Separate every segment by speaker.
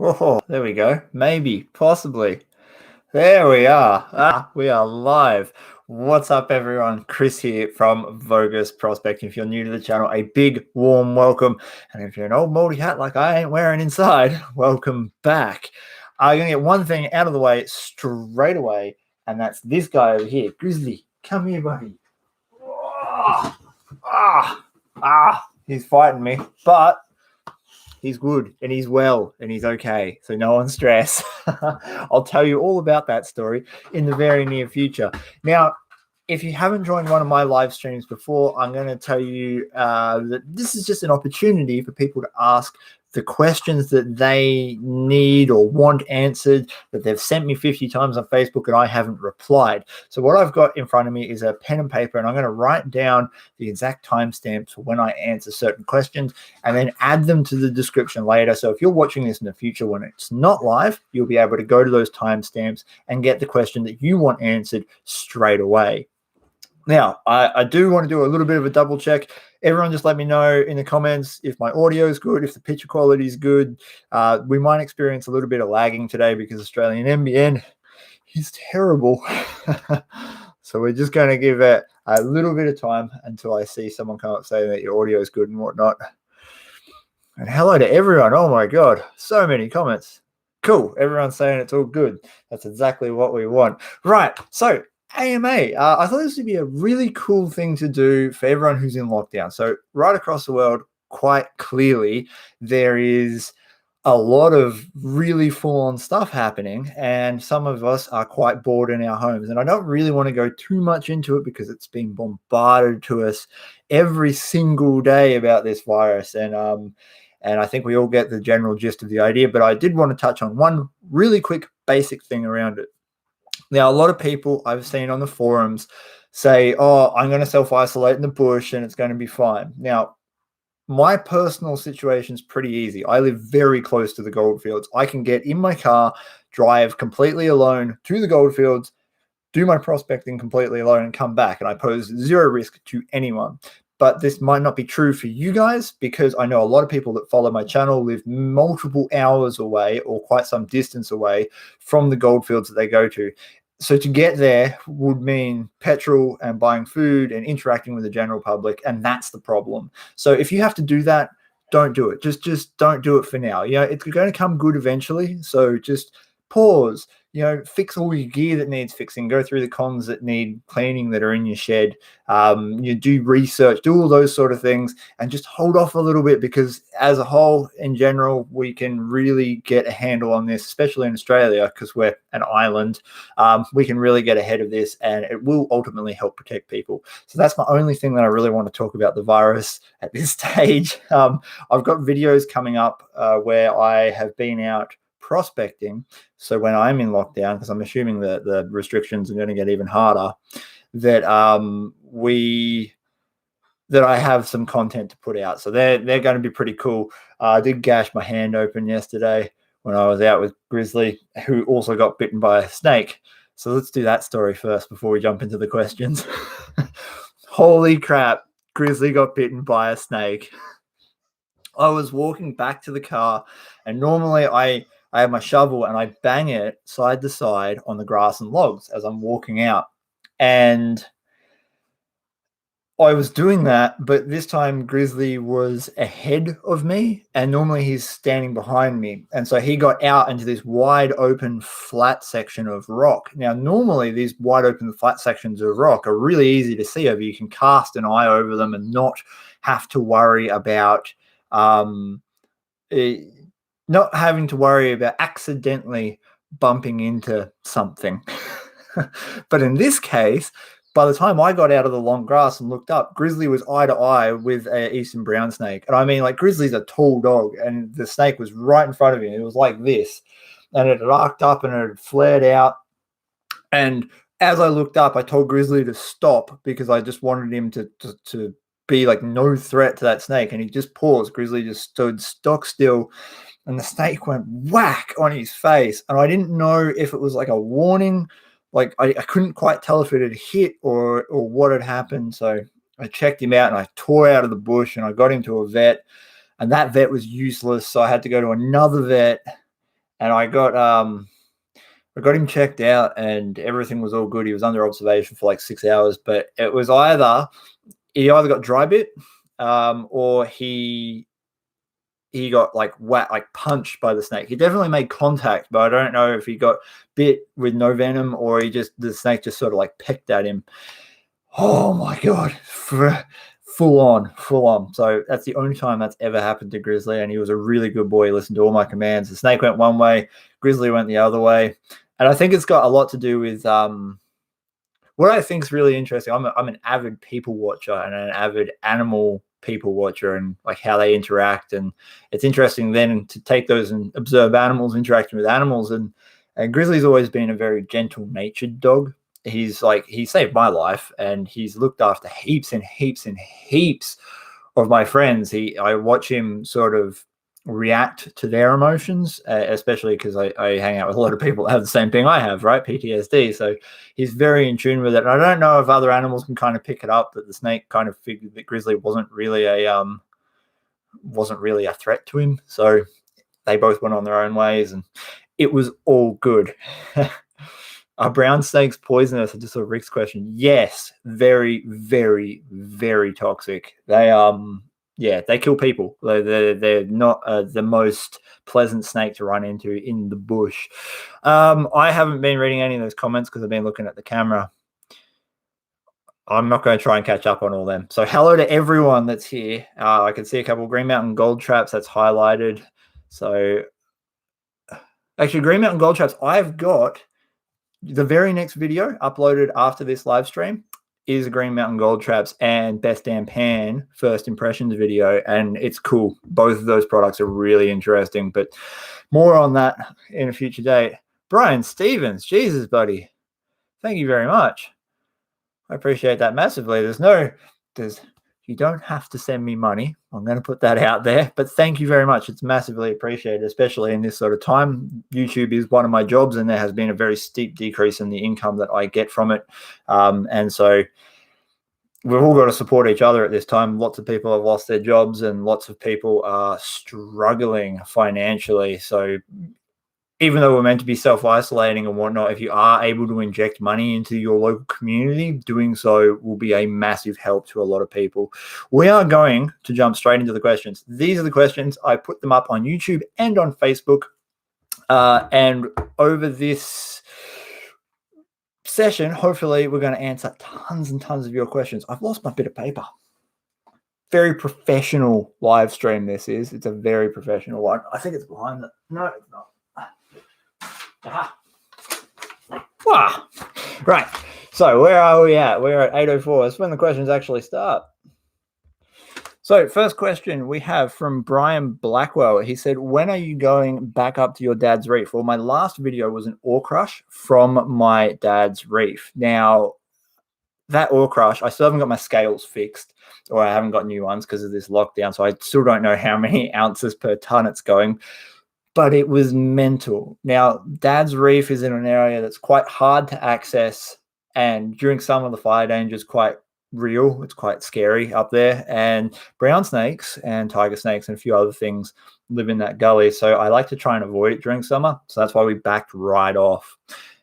Speaker 1: Oh, there we go. Maybe, possibly. There we are. We are live. What's up, everyone? Chris here from VoGus Prospecting. If you're new to the channel, a big warm welcome. And if you're an old moldy hat like I ain't wearing inside, welcome back. I'm going to get one thing out of the way straight away, and that's this guy over here. Grizzly, come here, buddy. He's fighting me, but he's good and he's well and he's okay. So no one stress. I'll tell you all about that story in the very near future. Now, if you haven't joined one of my live streams before, I'm going to tell you that this is just an opportunity for people to ask the questions that they need or want answered that they've sent me 50 times on Facebook and I haven't replied. So what I've got in front of me is a pen and paper, and I'm going to write down the exact timestamps for when I answer certain questions and then add them to the description later. So if you're watching this in the future when it's not live, you'll be able to go to those timestamps and get the question that you want answered straight away. Now, I do want to do a little bit of a double check. Everyone just let me know in the comments if my audio is good, if the picture quality is good. We might experience a little bit of lagging today because Australian NBN is terrible. So we're just going to give it a little bit of time until I see someone come up saying that your audio is good and whatnot. And hello to everyone. Oh my God, so many comments. Cool. Everyone's saying it's all good. That's exactly what we want. Right. So AMA, I thought this would be a really cool thing to do for everyone who's in lockdown. So right across the world, quite clearly, there is a lot of really full-on stuff happening, and some of us are quite bored in our homes. And I don't really want to go too much into it because it's been bombarded to us every single day about this virus. And I think we all get the general gist of the idea, but I did want to touch on one really quick basic thing around it. Now, a lot of people I've seen on the forums say, oh, I'm going to self-isolate in the bush and it's going to be fine. Now, my personal situation is pretty easy. I live very close to the goldfields. I can get in my car, drive completely alone to the goldfields, do my prospecting completely alone and come back, and I pose zero risk to anyone. But this might not be true for you guys, because I know a lot of people that follow my channel live multiple hours away or quite some distance away from the goldfields that they go to. So to get there would mean petrol and buying food and interacting with the general public, and that's the problem. So if you have to do that, don't do it. Just don't do it for now. You know, it's going to come good eventually. So just pause, you know, fix all your gear that needs fixing, go through the cons that need cleaning that are in your shed, you do research, do all those sort of things, and just hold off a little bit, because as a whole, in general, we can really get a handle on this, especially in Australia, because we're an island. We can really get ahead of this, and it will ultimately help protect people. So that's my only thing that I really want to talk about the virus at this stage. I've got videos coming up where I have been out prospecting. So when I'm in lockdown, because I'm assuming that the restrictions are going to get even harder, that I have some content to put out. So they're going to be pretty cool. I did gash my hand open yesterday when I was out with Grizzly, who also got bitten by a snake. So let's do that story first before we jump into the questions. Holy crap, Grizzly got bitten by a snake. I was walking back to the car, and normally I have my shovel and I bang it side to side on the grass and logs as I'm walking out. And I was doing that, but this time Grizzly was ahead of me, and normally he's standing behind me. And so he got out into this wide open flat section of rock. Now, normally these wide open flat sections of rock are really easy to see over. You can cast an eye over them and not have to worry about not having to worry about accidentally bumping into something. But in this case, by the time I got out of the long grass and looked up, Grizzly was eye to eye with an eastern brown snake. And I mean, like, Grizzly's a tall dog, and the snake was right in front of him. It was like this, and it had arced up and it had flared out. And as I looked up, I told Grizzly to stop, because I just wanted him to be like no threat to that snake. And he just paused. Grizzly just stood stock still, and the snake went whack on his face. And I didn't know if it was like a warning. Like, I couldn't quite tell if it had hit or what had happened. So I checked him out and I tore out of the bush and I got him to a vet, and that vet was useless. So I had to go to another vet, and I got him checked out, and everything was all good. He was under observation for like 6 hours, but it was he either got dry bit, or he got like punched by the snake. He definitely made contact, but I don't know if he got bit with no venom or the snake just sort of like pecked at him. Oh my God. Full on. So that's the only time that's ever happened to Grizzly. And he was a really good boy. He listened to all my commands. The snake went one way, Grizzly went the other way. And I think it's got a lot to do with what I think is really interesting. I'm an avid people watcher and an avid animal people watcher, and like how they interact. And it's interesting then to take those and observe animals interacting with animals. And Grizzly's always been a very gentle natured dog. He saved my life, and he's looked after heaps and heaps and heaps of my friends. I watch him sort of react to their emotions, especially because I hang out with a lot of people that have the same thing I have, right? PTSD. So he's very in tune with it. And I don't know if other animals can kind of pick it up, that the snake kind of figured that Grizzly wasn't really a threat to him. So they both went on their own ways, and it was all good. Are brown snakes poisonous? I just saw Rick's question. Yes, very, very, very toxic. They they kill people. They're not the most pleasant snake to run into in the bush. I haven't been reading any of those comments because I've been looking at the camera. I'm not going to try and catch up on all them. So hello to everyone that's here. I can see a couple of Green Mountain gold traps that's highlighted. So actually, Green Mountain gold traps, I've got the very next video uploaded after this live stream is a Green Mountain gold traps and Best Damn Pan first impressions video, and it's cool. Both of those products are really interesting, but more on that in a future date. Brian Stevens, Jesus, buddy. Thank you very much. I appreciate that massively. You don't have to send me money. I'm going to put that out there, but thank you very much. It's massively appreciated, especially in this sort of time. YouTube is one of my jobs, and there has been a very steep decrease in the income that I get from it. And so we've all got to support each other at this time. Lots of people have lost their jobs, and lots of people are struggling financially. So even though we're meant to be self-isolating and whatnot, if you are able to inject money into your local community, doing so will be a massive help to a lot of people. We are going to jump straight into the questions. These are the questions. I put them up on YouTube and on Facebook. And over this session, hopefully we're going to answer tons and tons of your questions. I've lost my bit of paper. Very professional live stream this is. It's a very professional one. I think it's behind it. No, it's not. Wow. Right. So where are we at? We're at 8:04. That's when the questions actually start. So first question we have from Brian Blackwell. He said, when are you going back up to your dad's reef? Well, my last video was an ore crush from my dad's reef. Now, that ore crush, I still haven't got my scales fixed, or I haven't got new ones because of this lockdown. So I still don't know how many ounces per ton it's going. But it was mental. Now, Dad's Reef is in an area that's quite hard to access, and during summer, the fire danger is quite real. It's quite scary up there, and brown snakes and tiger snakes and a few other things live in that gully. So I like to try and avoid it during summer. So that's why we backed right off.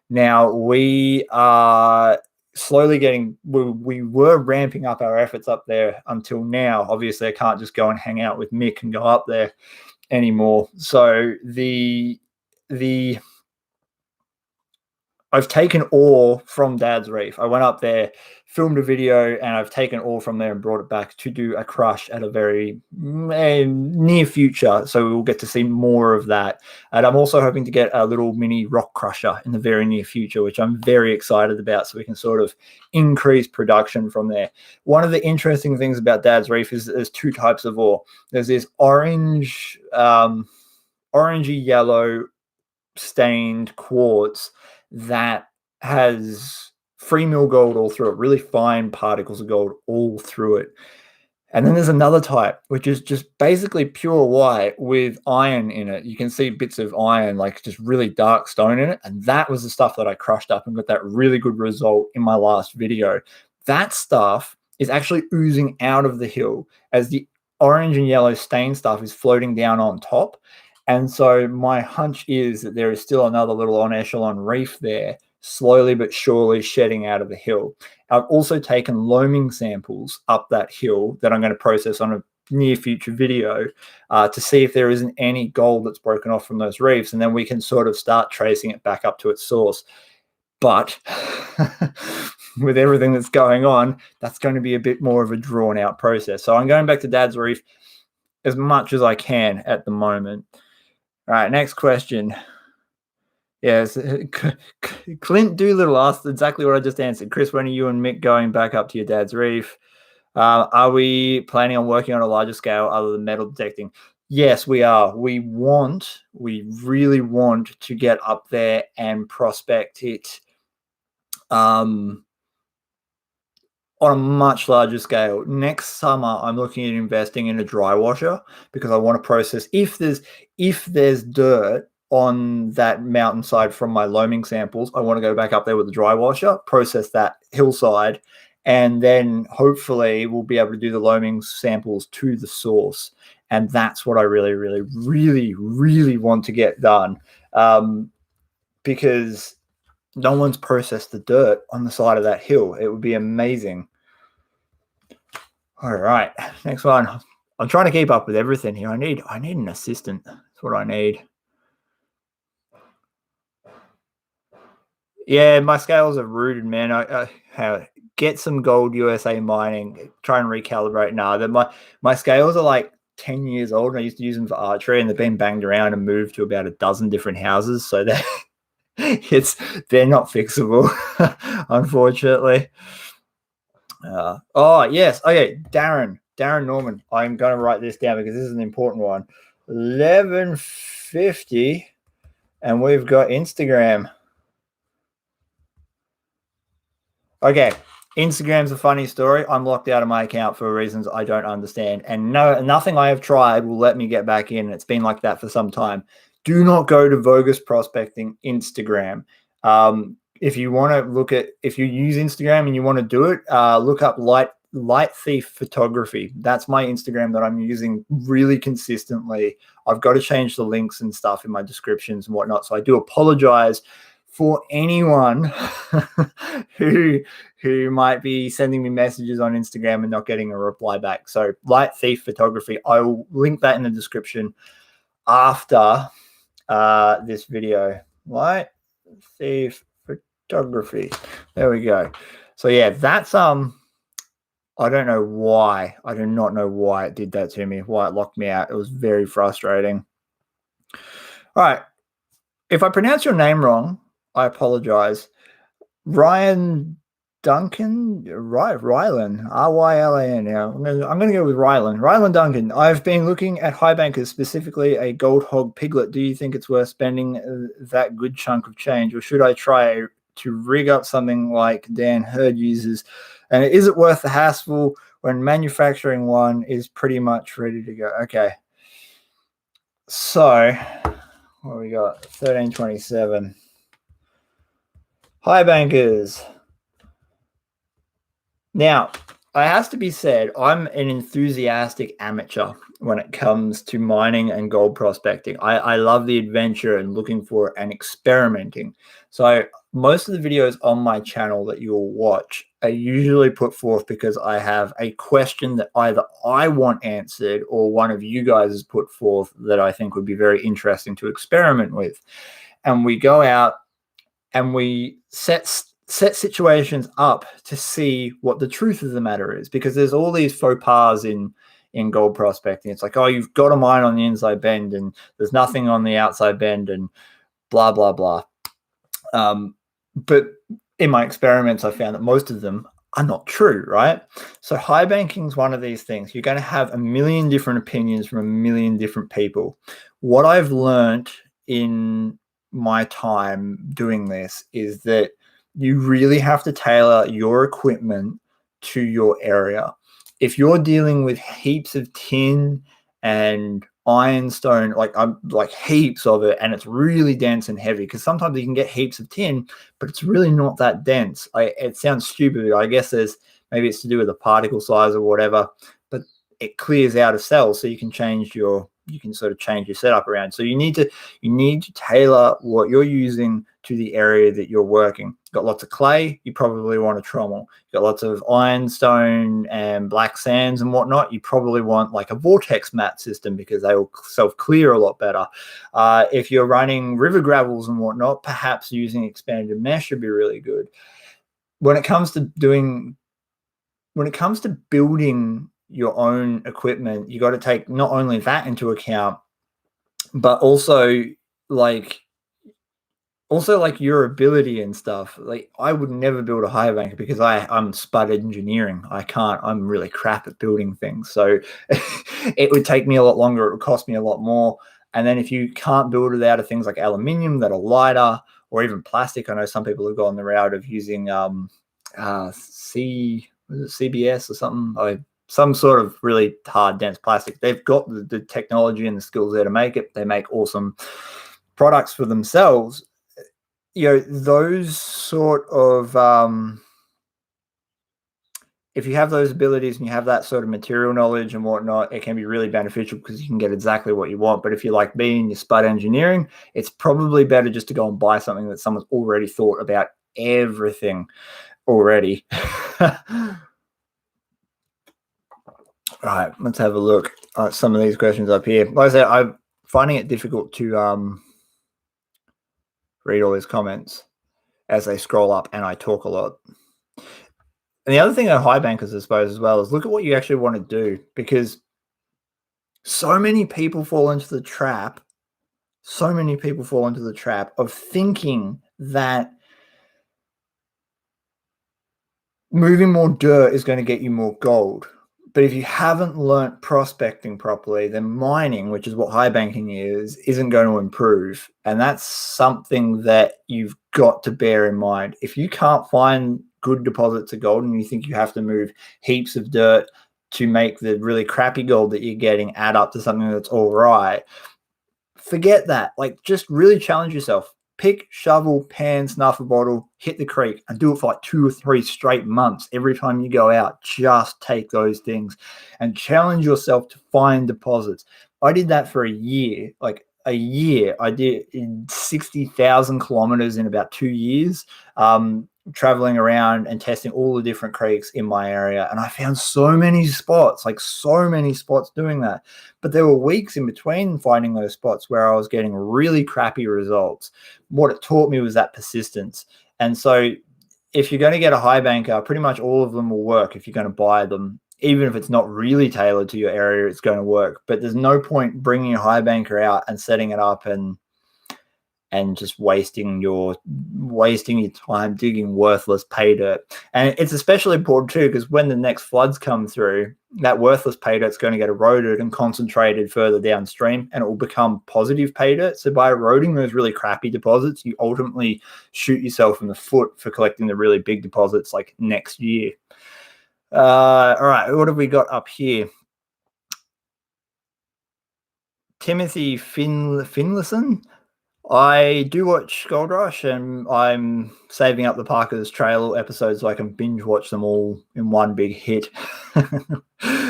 Speaker 1: Now, we are slowly we were ramping up our efforts up there until now. Obviously, I can't just go and hang out with Mick and go up there anymore. So I've taken ore from Dad's Reef. I went up there, filmed a video, and I've taken ore from there and brought it back to do a crush at a very near future. So we'll get to see more of that. And I'm also hoping to get a little mini rock crusher in the very near future, which I'm very excited about, so we can sort of increase production from there. One of the interesting things about Dad's Reef is there's two types of ore. There's this orangey yellow stained quartz that has free mill gold all through it, really fine particles of gold all through it. And then there's another type, which is just basically pure white with iron in it. You can see bits of iron, like just really dark stone in it. And that was the stuff that I crushed up and got that really good result in my last video. That stuff is actually oozing out of the hill as the orange and yellow stain stuff is floating down on top. And so my hunch is that there is still another little on echelon reef there, slowly but surely shedding out of the hill. I've also taken loaming samples up that hill that I'm going to process on a near future video to see if there isn't any gold that's broken off from those reefs, and then we can sort of start tracing it back up to its source. But with everything that's going on, that's going to be a bit more of a drawn out process. So I'm going back to Dad's reef as much as I can at the moment. All right, next question. Yes, Clint Doolittle asked exactly what I just answered. Chris, when are you and Mick going back up to your dad's reef? Are we planning on working on a larger scale other than metal detecting? Yes, we are. We really want to get up there and prospect it on a much larger scale. Next summer, I'm looking at investing in a dry washer because I want to process if there's dirt on that mountainside from my loaming samples. I want to go back up there with a dry washer, process that hillside, and then hopefully we'll be able to do the loaming samples to the source. And that's what I really, really, really, really want to get done, because no one's processed the dirt on the side of that hill. It would be amazing. All right, next one. I'm trying to keep up with everything here. I need an assistant. That's what I need. Yeah, my scales are rooted, man. I get some gold USA mining. Try and recalibrate. No, my scales are like 10 years old. And I used to use them for archery, and they've been banged around and moved to about a dozen different houses. So they're not fixable, unfortunately. Oh yes, okay, Darren Norman. I'm going to write this down because this is an important one. 11:50, and we've got Instagram. Okay, Instagram's a funny story. I'm locked out of my account for reasons I don't understand, and nothing I have tried will let me get back in. It's been like that for some time. Do not go to VoGus Prospecting Instagram. If you want to if you use Instagram and you want to do it, look up Light Thief Photography. That's my Instagram that I'm using really consistently. I've got to change the links and stuff in my descriptions and whatnot. So I do apologize for anyone who might be sending me messages on Instagram and not getting a reply back. So Light Thief Photography, I will link that in the description after this video. Light Thief Photography. There we go. So yeah, that's I don't know why. I do not know why it did that to me, why it locked me out. It was very frustrating. All right. If I pronounce your name wrong, I apologize. Ryan Duncan, Rylan, R-Y-L-A-N. Now I'm going to go with Rylan. Rylan Duncan. I've been looking at high bankers, specifically a gold hog piglet. Do you think it's worth spending that good chunk of change, or should I try to rig up something like Dan Hurd uses? And is it worth the hassle when manufacturing one is pretty much ready to go? Okay. So what we got? 1327. High bankers. Now, it has to be said, I'm an enthusiastic amateur when it comes to mining and gold prospecting. I love the adventure and looking for and experimenting. So most of the videos on my channel that you'll watch are usually put forth because I have a question that either I want answered or one of you guys has put forth that I think would be very interesting to experiment with. And we go out and we set situations up to see what the truth of the matter is, because there's all these faux pas in gold prospecting. It's like, oh, you've got a mine on the inside bend and there's nothing on the outside bend and blah, blah, blah. But in my experiments, I found that most of them are not true, right? So high banking is one of these things. You're going to have a million different opinions from a million different people. What I've learned in my time doing this is that you really have to tailor your equipment to your area. If you're dealing with heaps of tin and ironstone, like heaps of it, and it's really dense and heavy, because sometimes you can get heaps of tin, but it's really not that dense. It sounds stupid. I guess maybe it's to do with the particle size or whatever, but it clears out of cells, so you can change your you can sort of change your setup around. So you need to tailor what you're using to the area that you're working. Got lots of clay, you probably want a trommel. Got lots of ironstone and black sands and whatnot, you probably want like a vortex mat system because they will self-clear a lot better. If you're running river gravels and whatnot, perhaps using expanded mesh would be really good. When it comes to building your own equipment, you got to take not only that into account, but also like your ability and stuff. Like I would never build a high banker because I'm spud engineering. I'm really crap at building things. So it would take me a lot longer. It would cost me a lot more. And then if you can't build it out of things like aluminium that are lighter or even plastic, I know some people have gone the route of using CBS or something, some sort of really hard, dense plastic. They've got the technology and the skills there to make it. They make awesome products for themselves. Those sort of if you have those abilities and you have that sort of material knowledge and whatnot, it can be really beneficial because you can get exactly what you want. But if you're like me and you're spud engineering, it's probably better just to go and buy something that someone's already thought about everything already. All right, let's have a look at some of these questions up here. Like I said, I'm finding it difficult to read all these comments as they scroll up and I talk a lot. And the other thing on high bankers, I suppose, as well, is look at what you actually want to do, because so many people fall into the trap of thinking that moving more dirt is going to get you more gold. But if you haven't learnt prospecting properly, then mining, which is what high banking is, isn't going to improve. And that's something that you've got to bear in mind. If you can't find good deposits of gold and you think you have to move heaps of dirt to make the really crappy gold that you're getting add up to something that's all right, forget that. Like, just really challenge yourself. Pick, shovel, pan, snuffer bottle, hit the creek, and do it for like 2 or 3 straight months. Every time you go out, just take those things and challenge yourself to find deposits. I did that for a year. Like a year, I did 60,000 kilometers in about 2 years, traveling around and testing all the different creeks in my area. And I found so many spots doing that. But there were weeks in between finding those spots where I was getting really crappy results. What it taught me was that persistence. And so if you're going to get a high banker, pretty much all of them will work if you're going to buy them. Even if it's not really tailored to your area, it's going to work. But there's no point bringing a high banker out and setting it up and just wasting your time digging worthless pay dirt. And it's especially important too, because when the next floods come through, that worthless pay dirt is going to get eroded and concentrated further downstream, and it will become positive pay dirt. So by eroding those really crappy deposits, you ultimately shoot yourself in the foot for collecting the really big deposits like next year. All right, what have we got up here? Timothy Finlayson. I do watch Gold Rush, and I'm saving up the Parker's Trail episodes so I can binge watch them all in one big hit.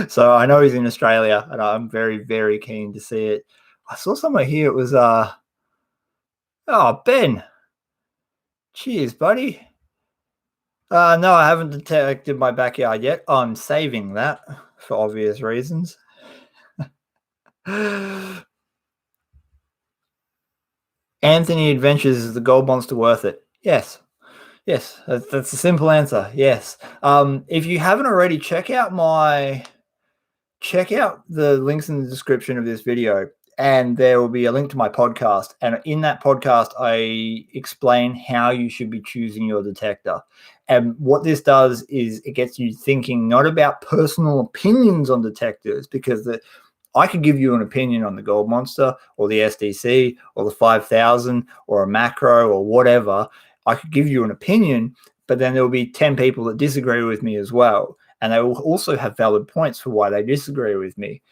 Speaker 1: So I know he's in Australia, and I'm very, very keen to see it. I saw somewhere here it was Ben. Cheers, buddy. No, I haven't detected my backyard yet. I'm saving that for obvious reasons. Anthony Adventures, is the gold monster worth it? Yes, that's a simple answer. Yes. If you haven't already, check out the links in the description of this video, and there will be a link to my podcast. And in that podcast, I explain how you should be choosing your detector. And what this does is it gets you thinking not about personal opinions on detectors, because I could give you an opinion on the gold monster or the SDC or the 5000 or a macro or whatever. I could give you an opinion, but then there will be 10 people that disagree with me as well. And they will also have valid points for why they disagree with me.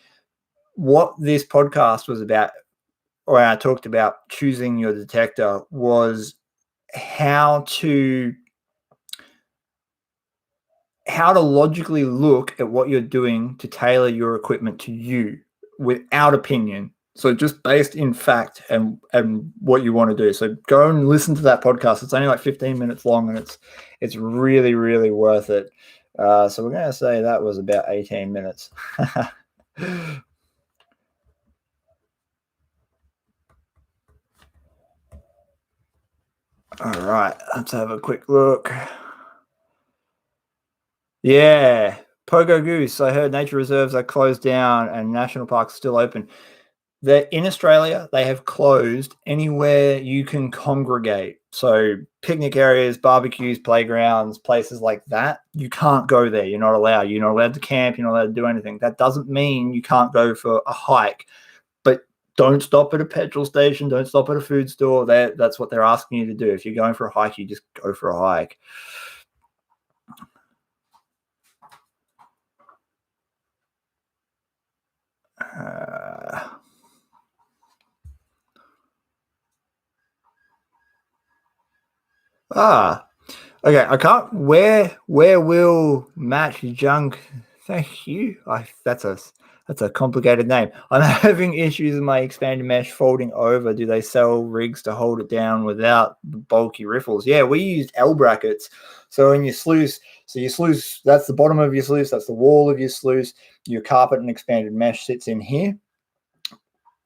Speaker 1: What this podcast was about, or I talked about choosing your detector, was how to logically look at what you're doing to tailor your equipment to you. without opinion. So just based in fact and what you want to do. So go and listen to that podcast. It's only like 15 minutes long, and it's really, really worth it. So we're going to say that was about 18 minutes. All right, let's have a quick look. Yeah, Pogo Goose. I heard nature reserves are closed down and national parks still open. In Australia, they have closed anywhere you can congregate. So picnic areas, barbecues, playgrounds, places like that, you can't go there. You're not allowed. You're not allowed to camp. You're not allowed to do anything. That doesn't mean you can't go for a hike. But don't stop at a petrol station. Don't stop at a food store. That's what they're asking you to do. If you're going for a hike, you just go for a hike. Okay. I can't. Where will match junk? Thank you. That's a complicated name. I'm having issues with my expanded mesh folding over. Do they sell rigs to hold it down without the bulky riffles? Yeah, we used L brackets. So in your sluice, that's the bottom of your sluice. That's the wall of your sluice. Your carpet and expanded mesh sits in here.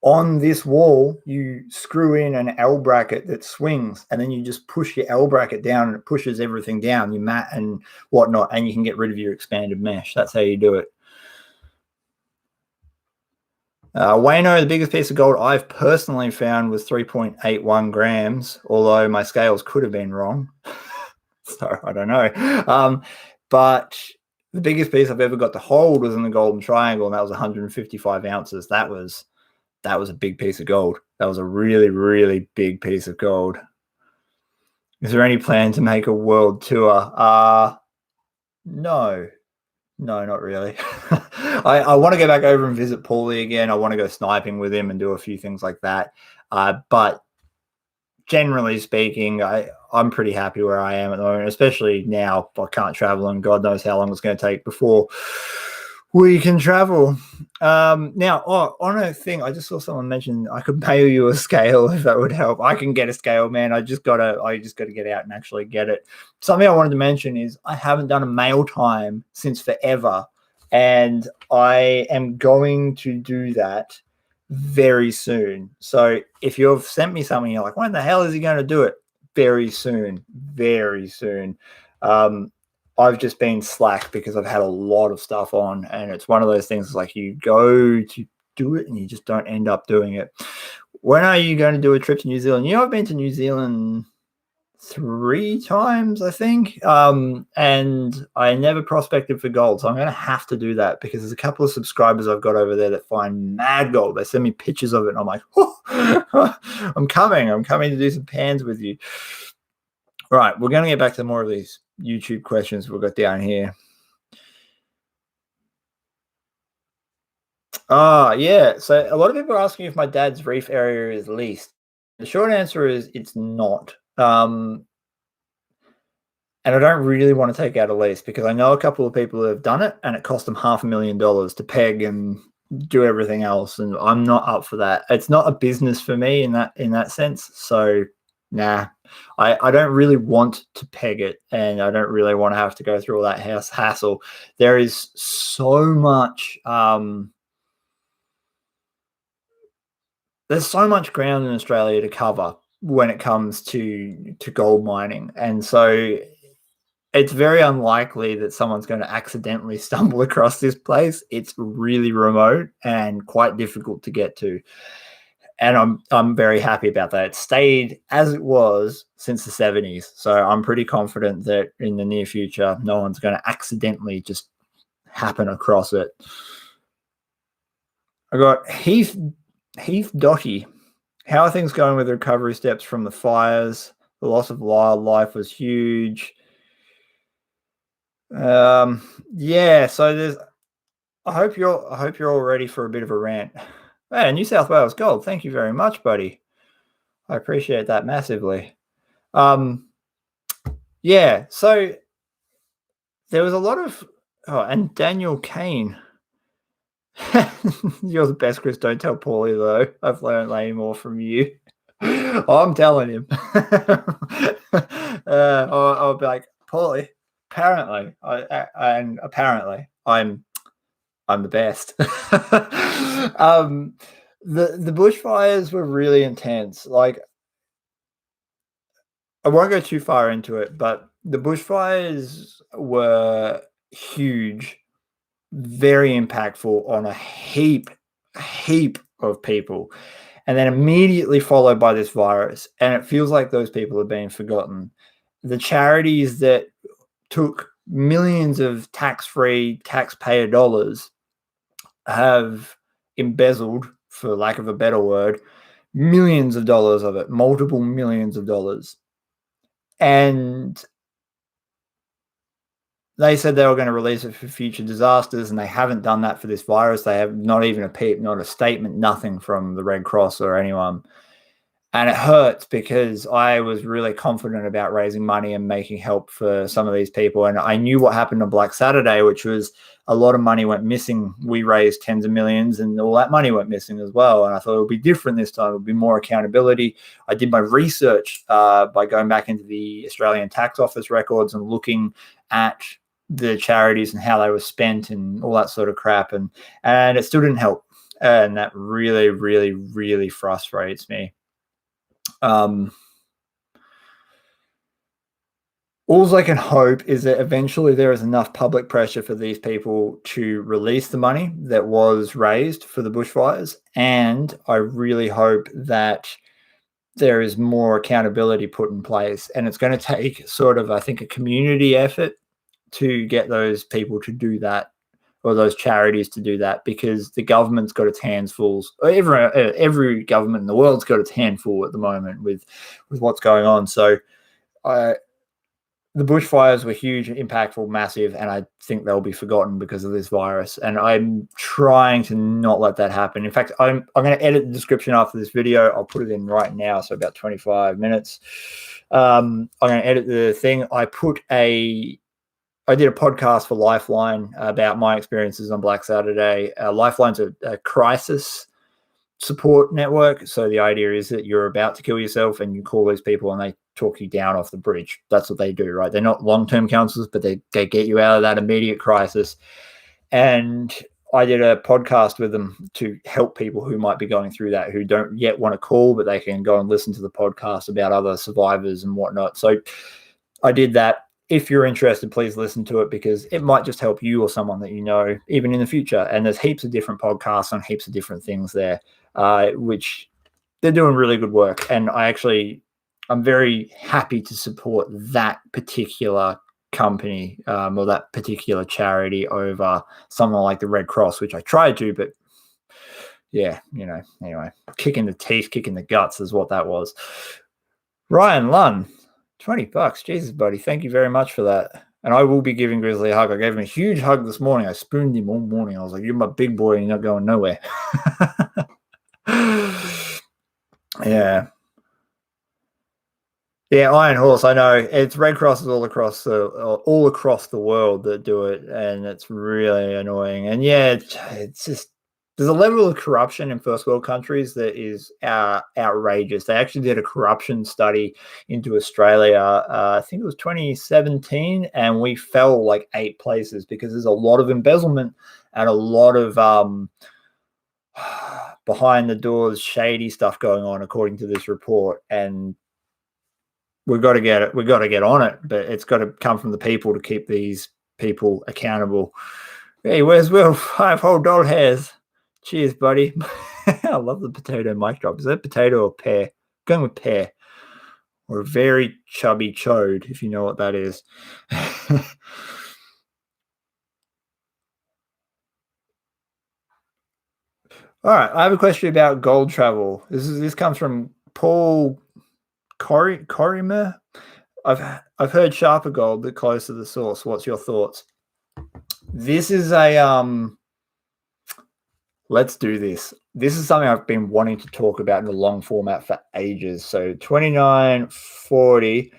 Speaker 1: On this wall, you screw in an L bracket that swings, and then you just push your L bracket down, and it pushes everything down, your mat and whatnot, and you can get rid of your expanded mesh. That's how you do it. Wayno, the biggest piece of gold I've personally found was 3.81 grams, although my scales could have been wrong. So I don't know. But the biggest piece I've ever got to hold was in the Golden Triangle, and that was 155 ounces. That was a big piece of gold. That was a really, really big piece of gold. Is there any plan to make a world tour? No, not really. I want to go back over and visit Paulie again. I want to go sniping with him and do a few things like that. But generally speaking, I'm pretty happy where I am at the moment, especially now I can't travel, and God knows how long it's going to take before we can travel. Now, on a thing, I just saw someone mention I could mail you a scale if that would help. I can get a scale, man. I just gotta get out and actually get it. Something I wanted to mention is I haven't done a mail time since forever, and I am going to do that very soon. So if you've sent me something, you're like, when the hell is he going to do it? Very soon. I've just been slack because I've had a lot of stuff on, and it's one of those things like you go to do it and you just don't end up doing it. When are you going to do a trip to New Zealand? I've been to New Zealand 3 times, I think, and I never prospected for gold, so I'm going to have to do that because there's a couple of subscribers I've got over there that find mad gold. They send me pictures of it, and I'm like, oh, I'm coming to do some pans with you. All right, we're going to get back to more of these YouTube questions we've got down here. Yeah. So a lot of people are asking if my dad's reef area is leased. The short answer is it's not. And I don't really want to take out a lease because I know a couple of people who have done it, and it cost them $500,000 to peg and do everything else, and I'm not up for that. It's not a business for me in that sense. So nah, I don't really want to peg it, and I don't really want to have to go through all that hassle. There is so much there's so much ground in Australia to cover when it comes to gold mining, and so it's very unlikely that someone's going to accidentally stumble across this place. It's really remote and quite difficult to get to. And I'm very happy about that. It stayed as it was since the 70s. So I'm pretty confident that in the near future, no one's going to accidentally just happen across it. I got Heath Dotty. How are things going with the recovery steps from the fires? The loss of wildlife was huge. Yeah, so I hope you're all ready for a bit of a rant. Hey, New South Wales gold. Thank you very much, buddy. I appreciate that massively. Yeah, so there was a lot of and Daniel Kane. You're the best, Chris. Don't tell Paulie, though. I've learned way more from you. I'm telling him. I'll be like, Paulie, apparently, I'm the best. The bushfires were really intense. Like, I won't go too far into it, but the bushfires were huge, very impactful on a heap of people, and then immediately followed by this virus. And it feels like those people are being forgotten. The charities that took millions of tax-free taxpayer dollars have embezzled, for lack of a better word, millions of dollars of it, multiple millions of dollars. And they said they were going to release it for future disasters, and they haven't done that for this virus. They have not even a peep, not a statement, nothing from the Red Cross or anyone. And it hurts because I was really confident about raising money and making help for some of these people. And I knew what happened on Black Saturday, which was a lot of money went missing. We raised tens of millions and all that money went missing as well. And I thought it would be different this time. It would be more accountability. I did my research by going back into the Australian Tax Office records and looking at the charities and how they were spent and all that sort of crap. And it still didn't help. And that really, really, really frustrates me. All I can hope is that eventually there is enough public pressure for these people to release the money that was raised for the bushfires. And I really hope that there is more accountability put in place. And it's going to take sort of, I think, a community effort to get those people to do that, or those charities to do that, because the government's got its hands full. Every government in the world's got its hand full at the moment with what's going on. So the bushfires were huge, impactful, massive, and I think they'll be forgotten because of this virus. And I'm trying to not let that happen. In fact, I'm going to edit the description after this video. I'll put it in right now, so about 25 minutes. I'm going to edit the thing. I did a podcast for Lifeline about my experiences on Black Saturday. Lifeline's a crisis support network. So the idea is that you're about to kill yourself and you call these people and they talk you down off the bridge. That's what they do, right? They're not long-term counselors, but they get you out of that immediate crisis. And I did a podcast with them to help people who might be going through that, who don't yet want to call, but they can go and listen to the podcast about other survivors and whatnot. So I did that. If you're interested, please listen to it, because it might just help you or someone that you know, even in the future. And there's heaps of different podcasts on heaps of different things there, which they're doing really good work. And I'm very happy to support that particular company or that particular charity over something like the Red Cross, which I tried to, but yeah, anyway, kick in the teeth, kick in the guts is what that was. Ryan Lunn. $20. Jesus, buddy. Thank you very much for that. And I will be giving Grizzly a hug. I gave him a huge hug this morning. I spooned him all morning. I was like, you're my big boy and you're not going nowhere. Yeah. Yeah, Iron Horse, I know. It's Red Crosses all across the world that do it, and it's really annoying. And yeah, it's just, there's a level of corruption in first world countries that is outrageous. They actually did a corruption study into Australia. I think it was 2017, and we fell like 8 places because there's a lot of embezzlement and a lot of behind the doors shady stuff going on, according to this report. And we've got to get it. We've got to get on it, but it's got to come from the people to keep these people accountable. Hey, where's Will? 5 whole doll hairs. Cheers, buddy. I love the potato mic drop. Is that potato or pear? Going with pear. Or a very chubby chode, if you know what that is. All right, I have a question about gold travel. This comes from Paul Corrimer. I've heard sharper gold, but close to the source. What's your thoughts? This is a let's do this. This is something I've been wanting to talk about in a long format for ages. So 2940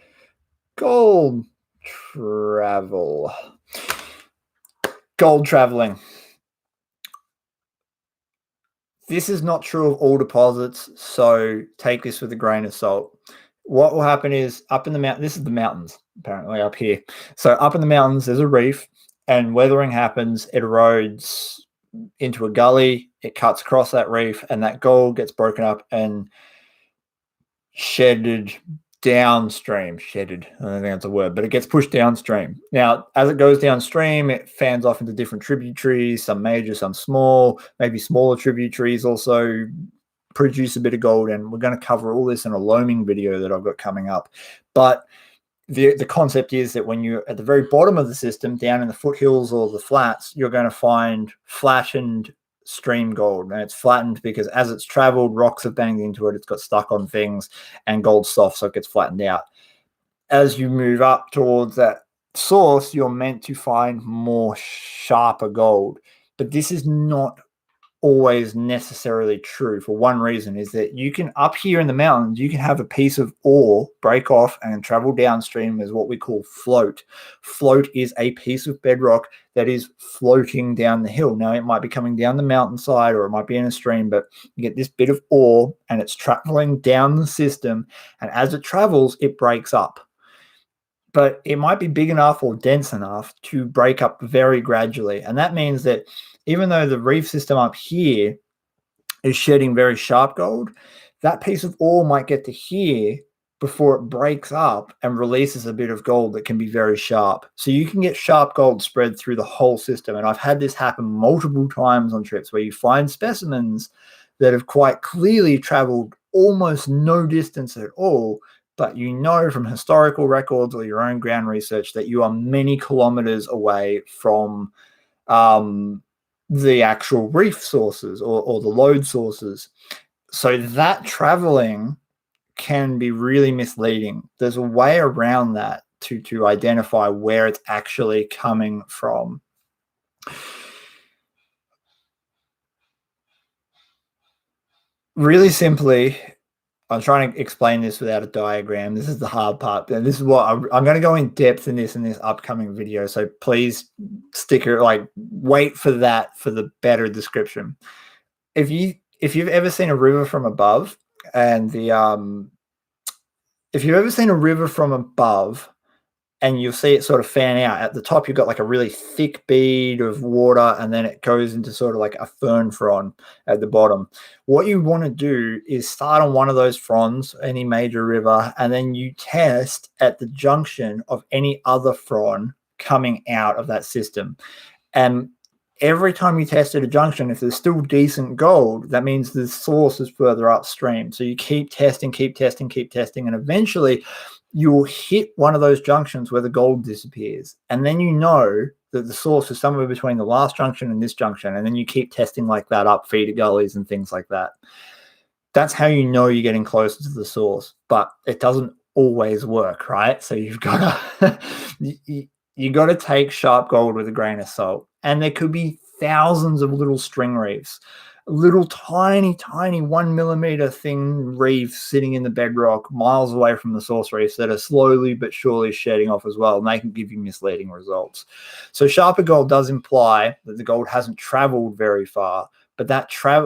Speaker 1: gold travel. Gold traveling. This is not true of all deposits, so take this with a grain of salt. What will happen is up in the mountain, this is the mountains, apparently up here. So up in the mountains, there's a reef, and weathering happens, it erodes into a gully, it cuts across that reef, and that gold gets broken up and shedded downstream. Shedded, I don't think that's a word, but it gets pushed downstream. Now, as it goes downstream, it fans off into different tributaries, some major, some small, maybe smaller tributaries also produce a bit of gold, and we're going to cover all this in a loaming video that I've got coming up. But the concept is that when you're at the very bottom of the system, down in the foothills or the flats, you're going to find flattened stream gold. And it's flattened because as it's traveled, rocks have banged into it, it's got stuck on things, and gold's soft, so it gets flattened out. As you move up towards that source, you're meant to find more sharper gold. But this is not always necessarily true, for one reason, is that you can, up here in the mountains, you can have a piece of ore break off and travel downstream as what we call float. Float is a piece of bedrock that is floating down the hill. Now, it might be coming down the mountainside or it might be in a stream, but you get this bit of ore and it's traveling down the system, and as it travels, it breaks up. But it might be big enough or dense enough to break up very gradually. And that means that even though the reef system up here is shedding very sharp gold, that piece of ore might get to here before it breaks up and releases a bit of gold that can be very sharp. So you can get sharp gold spread through the whole system. And I've had this happen multiple times on trips where you find specimens that have quite clearly traveled almost no distance at all, but you know from historical records or your own ground research that you are many kilometers away from the actual reef sources or the lode sources. So that traveling can be really misleading. There's a way around that to identify where it's actually coming from. Really simply, I'm trying to explain this without a diagram. This is the hard part, and this is what I'm going to go in depth in this upcoming video. So please wait for that for the better description. If you've ever seen a river from above, and if you've ever seen a river from above, and you'll see it sort of fan out at the top, you've got like a really thick bead of water, and then it goes into sort of like a fern frond at the bottom. What you want to do is start on one of those fronds, any major river, and then you test at the junction of any other frond coming out of that system. And every time you test at a junction, if there's still decent gold, that means the source is further upstream. So you keep testing, and eventually you'll hit one of those junctions where the gold disappears. And then you know that the source is somewhere between the last junction and this junction. And then you keep testing like that up feeder gullies and things like that. That's how you know you're getting closer to the source. But it doesn't always work, right? So you've got to you got to take sharp gold with a grain of salt. And there could be thousands of little string reefs, little tiny 1 millimeter thin reefs sitting in the bedrock miles away from the source reefs that are slowly but surely shedding off as well, and they can give you misleading results. So sharper gold does imply that the gold hasn't traveled very far, but that sharp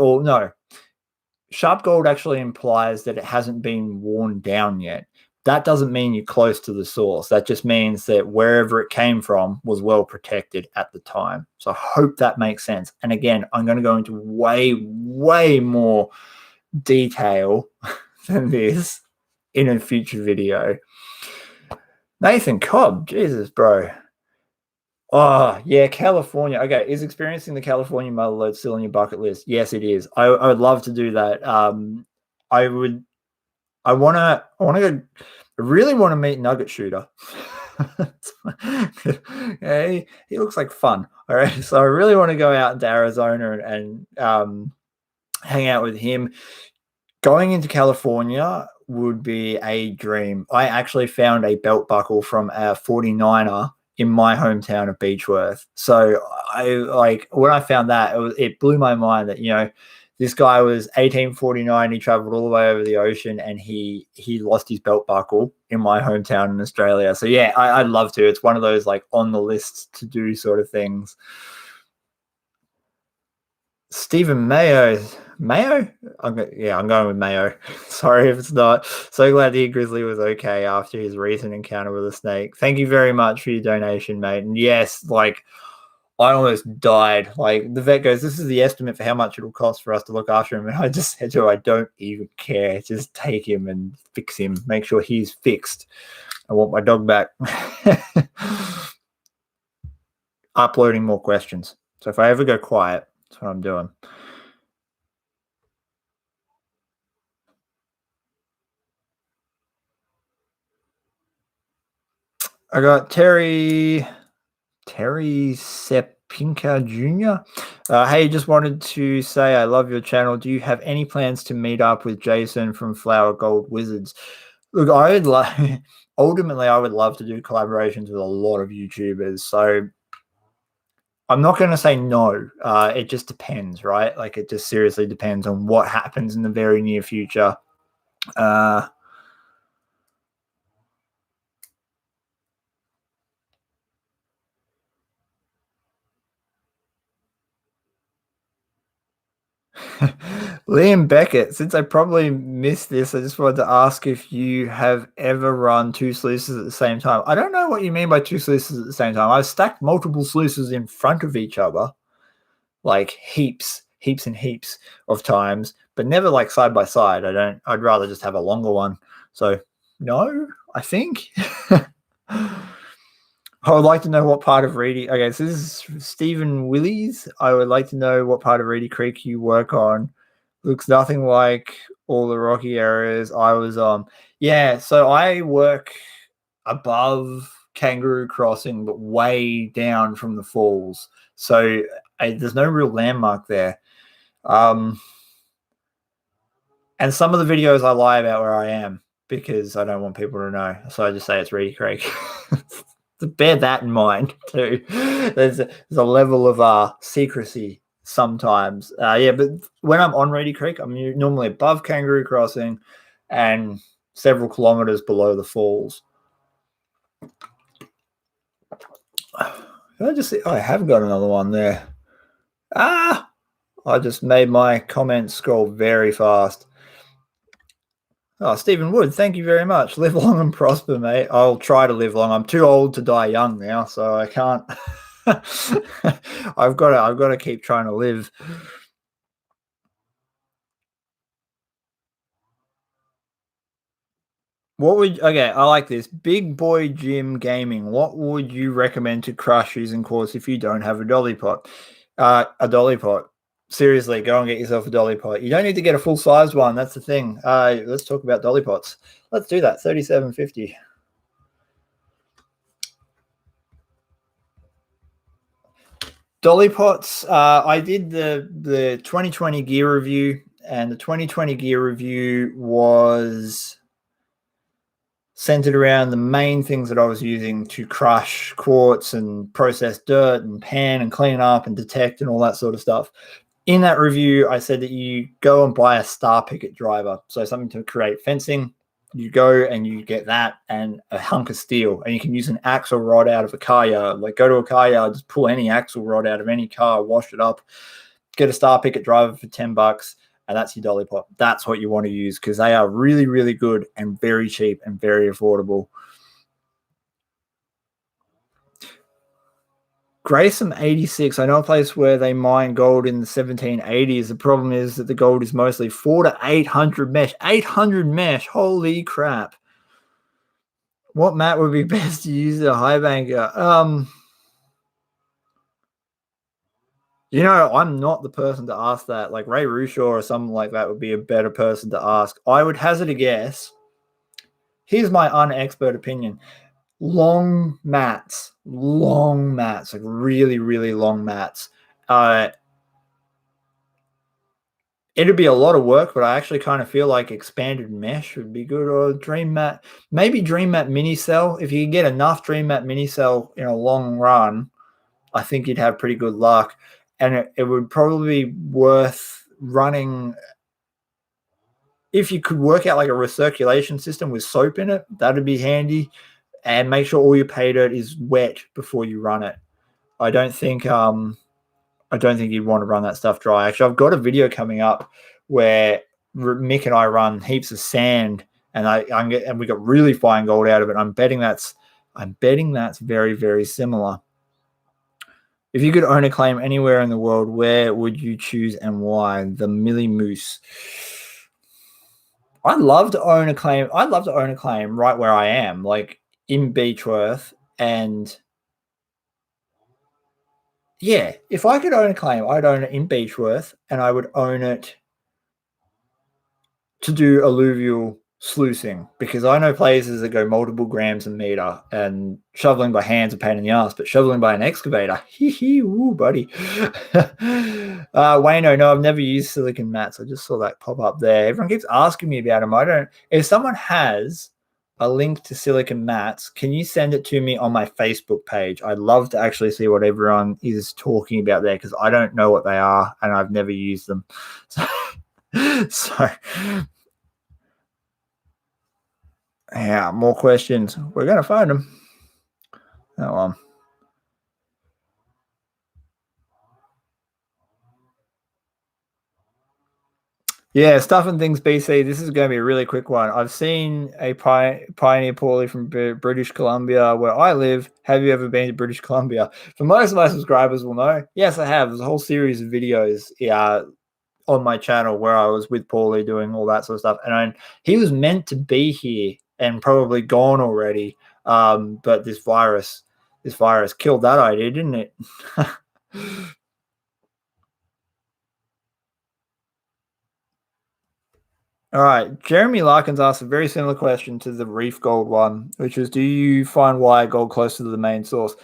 Speaker 1: gold actually implies that it hasn't been worn down yet. That doesn't mean you're close to the source. That just means that wherever it came from was well protected at the time. So I hope that makes sense. And again, I'm going to go into way more detail than this in a future video. Nathan Cobb, Jesus, bro. Oh, yeah, California. Okay, is experiencing the California mother lode still on your bucket list? Yes, it is. I would love to do that. I really want to meet Nugget Shooter. Yeah, he looks like fun. All right, so I really want to go out into Arizona and hang out with him. Going into California would be a dream. I actually found a belt buckle from a 49er in my hometown of Beechworth. So when I found that, it blew my mind that, this guy was 1849. He traveled all the way over the ocean, and he lost his belt buckle in my hometown in Australia. So yeah, I'd love to. It's one of those like on the list to do sort of things. Stephen Mayo, Mayo? I'm going with Mayo. Sorry if it's not. So glad the grizzly was okay after his recent encounter with a snake. Thank you very much for your donation, mate. And yes, like I almost died. Like the vet goes, this is the estimate for how much it'll cost for us to look after him. And I just said to her, I don't even care. Just take him and fix him. Make sure he's fixed. I want my dog back. Uploading more questions. So if I ever go quiet, that's what I'm doing. I got Terry Sepinka Jr. Hey, just wanted to say I love your channel. Do you have any plans to meet up with Jason from Flower Gold Wizards? Look, ultimately, I would love to do collaborations with a lot of YouTubers. So I'm not going to say no. It just depends, right? Like it just seriously depends on what happens in the very near future. Liam Beckett, since I probably missed this, I just wanted to ask if you have ever run two sluices at the same time. I don't know what you mean by two sluices at the same time. I've stacked multiple sluices in front of each other, like heaps and heaps of times, but never like side by side. I'd rather just have a longer one. So no, I think. I would like to know what part of Reedy. Okay, so this is Stephen Willies. I would like to know what part of Reedy Creek you work on. Looks nothing like all the rocky areas I was on. Yeah, so I work above Kangaroo Crossing, but way down from the falls. So there's no real landmark there. And some of the videos I lie about where I am because I don't want people to know. So I just say it's Reedy Creek. To bear that in mind too. There's a level of secrecy sometimes. Yeah, but when I'm on Reedy Creek, I'm normally above Kangaroo Crossing and several kilometers below the falls. I have got another one there. I just made my comments scroll very fast. Oh, Stephen Wood, thank you very much. Live long and prosper, mate. I'll try to live long. I'm too old to die young now, so I can't. I've got to keep trying to live. Okay, I like this. Big Boy Gym Gaming. What would you recommend to crush using quartz if you don't have a dolly pot? A dolly pot. Seriously, go and get yourself a dolly pot. You don't need to get a full-sized one. That's the thing. Let's talk about dolly pots. Let's do that. $37.50. Dolly pots. I did the 2020 gear review, and the 2020 gear review was centered around the main things that I was using to crush quartz and process dirt and pan and clean up and detect and all that sort of stuff. In that review, I said that you go and buy a star picket driver, so something to create fencing. You go and you get that and a hunk of steel, and you can use an axle rod out of a car yard. Like go to a car yard, just pull any axle rod out of any car, wash it up, get a star picket driver for $10, and that's your dolly pot. That's what you want to use because they are really, really good and very cheap and very affordable. Grayson 86. I know a place where they mine gold in the 1780s. The problem is that the gold is mostly 400 to 800 mesh. 800 mesh. Holy crap. What mat would be best to use a high banker? You know, I'm not the person to ask that. Like Ray Rushaw or something like that would be a better person to ask. I would hazard a guess. Here's my unexpert opinion. Long mats, like really, really long mats. It'd be a lot of work, but I actually kind of feel like expanded mesh would be good, or Dream Mat, maybe Dream Mat mini cell. If you can get enough Dream Mat mini cell in a long run, I think you'd have pretty good luck. And it would probably be worth running. If you could work out like a recirculation system with soap in it, that'd be handy. And make sure all your pay dirt is wet before you run it. I don't think I don't think you'd want to run that stuff dry. Actually, I've got a video coming up where Mick and I run heaps of sand, and we got really fine gold out of it. I'm betting that's very, very similar. If you could own a claim anywhere in the world, where would you choose and why? The Millie Moose. I'd love to own a claim. I'd love to own a claim right where I am, like in Beechworth. And yeah, if I could own a claim, I'd own it in Beechworth, and I would own it to do alluvial sluicing, because I know places that go multiple grams a meter, and shoveling by hand's a pain in the ass, but shoveling by an excavator, woo, buddy. Wayno, no, I've never used silicon mats. I just saw that pop up there. Everyone keeps asking me about them. I don't. If someone has a link to silicon mats, can you send it to me on my Facebook page? I'd love to actually see what everyone is talking about there, because I don't know what they are and I've never used them. So yeah, more questions. We're gonna find them. Oh, yeah, Stuff and Things BC. This is going to be a really quick one. I've seen a Pioneer Paulie from British Columbia, where I live. Have you ever been to British Columbia? For most of my subscribers will know. Yes, I have. There's a whole series of videos on my channel where I was with Paulie doing all that sort of stuff. And he was meant to be here and probably gone already. But this virus killed that idea, didn't it? All right. Jeremy Larkins asked a very similar question to the Reef Gold one, which was, do you find wire gold closer to the main source?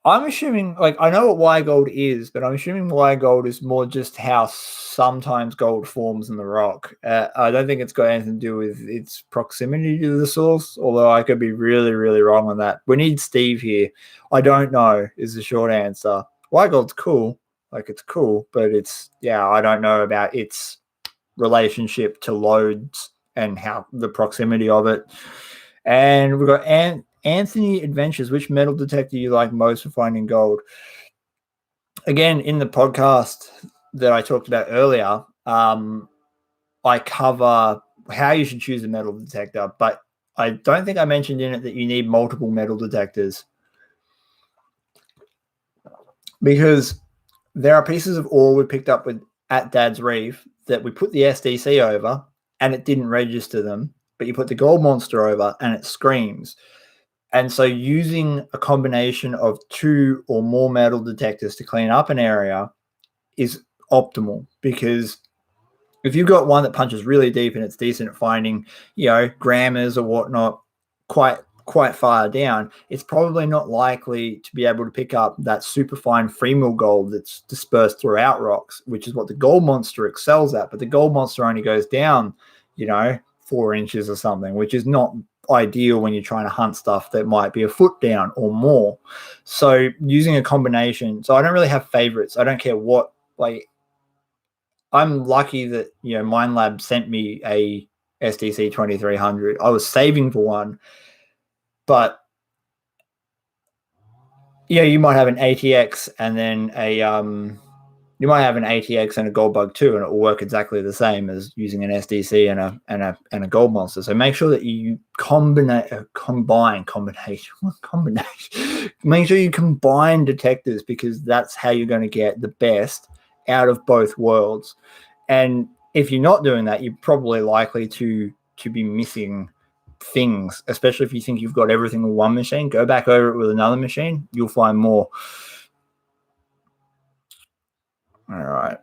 Speaker 1: I'm assuming, like, I know what wire gold is, but I'm assuming wire gold is more just how sometimes gold forms in the rock. I don't think it's got anything to do with its proximity to the source, although I could be really, really wrong on that. We need Steve here. I don't know is the short answer. Wire gold's cool. Like, it's cool, but I don't know about its relationship to loads and how the proximity of it. And we've got Anthony Adventures. Which metal detector you like most for finding gold? Again, in the podcast that I talked about earlier, I cover how you should choose a metal detector, but I don't think I mentioned in it that you need multiple metal detectors, because there are pieces of ore we picked up at Dad's Reef that we put the SDC over and it didn't register them, but you put the gold monster over and it screams. And so using a combination of 2 or more metal detectors to clean up an area is optimal, because if you've got one that punches really deep and it's decent at finding, grammars or whatnot quite far down, it's probably not likely to be able to pick up that super fine free mill gold that's dispersed throughout rocks, which is what the gold monster excels at. But the gold monster only goes down, 4 inches or something, which is not ideal when you're trying to hunt stuff that might be a foot down or more. So using a combination. So I don't really have favorites. I don't care what, like, I'm lucky that, Minelab sent me a SDC 2300. I was saving for one, but you might have an ATX and then you might have an ATX and a gold bug too, and it will work exactly the same as using an SDC and a gold monster. So make sure that you make sure you combine detectors, because that's how you're going to get the best out of both worlds. And if you're not doing that, you're probably likely to be missing things, especially if you think you've got everything with one machine. Go back over it with another machine, you'll find more. All right.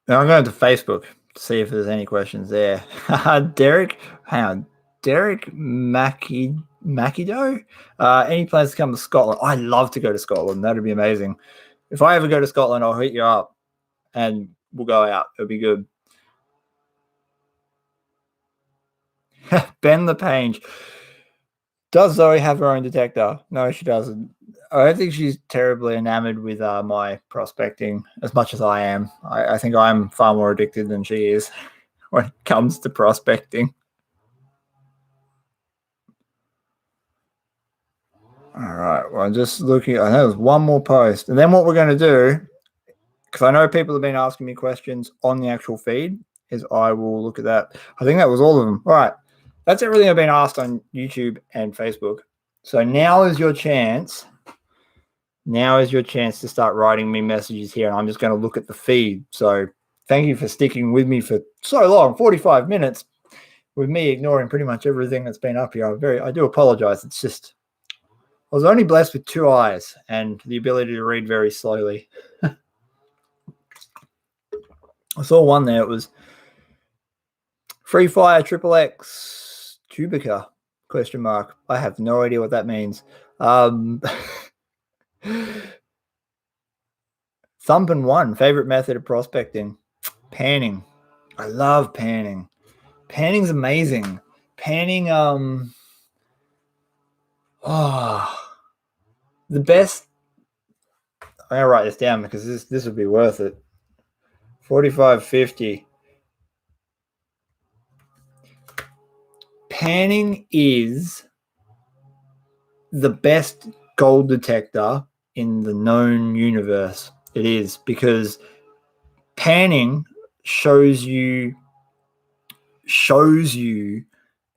Speaker 1: Now I'm going to Facebook to see if there's any questions there. Derek Mackido. Any plans to come to Scotland? I'd love to go to Scotland. That'd be amazing. If I ever go to Scotland, I'll hit you up and we'll go out. It'll be good. Ben LePage. Does Zoe have her own detector? No, she doesn't. I don't think she's terribly enamored with my prospecting as much as I am. I think I'm far more addicted than she is when it comes to prospecting. All right. Well, I'm just looking. I know there's one more post. And then what we're going to do, because I know people have been asking me questions on the actual feed, is I will look at that. I think that was all of them. All right. That's everything I've been asked on YouTube and Facebook. So now is your chance. Now is your chance to start writing me messages here. And I'm just going to look at the feed. So thank you for sticking with me for so long, 45 minutes, with me ignoring pretty much everything that's been up here. I do apologize. It's just, I was only blessed with 2 eyes and the ability to read very slowly. I saw one there. It was Free Fire Triple X Tubica ? I have no idea what that means. Thumpin' One, favorite method of prospecting. Panning. I love panning. Panning's amazing. Panning, the best. I'm gonna write this down because this would be worth it. 45.50. Panning is the best gold detector in the known universe. It is, because panning shows you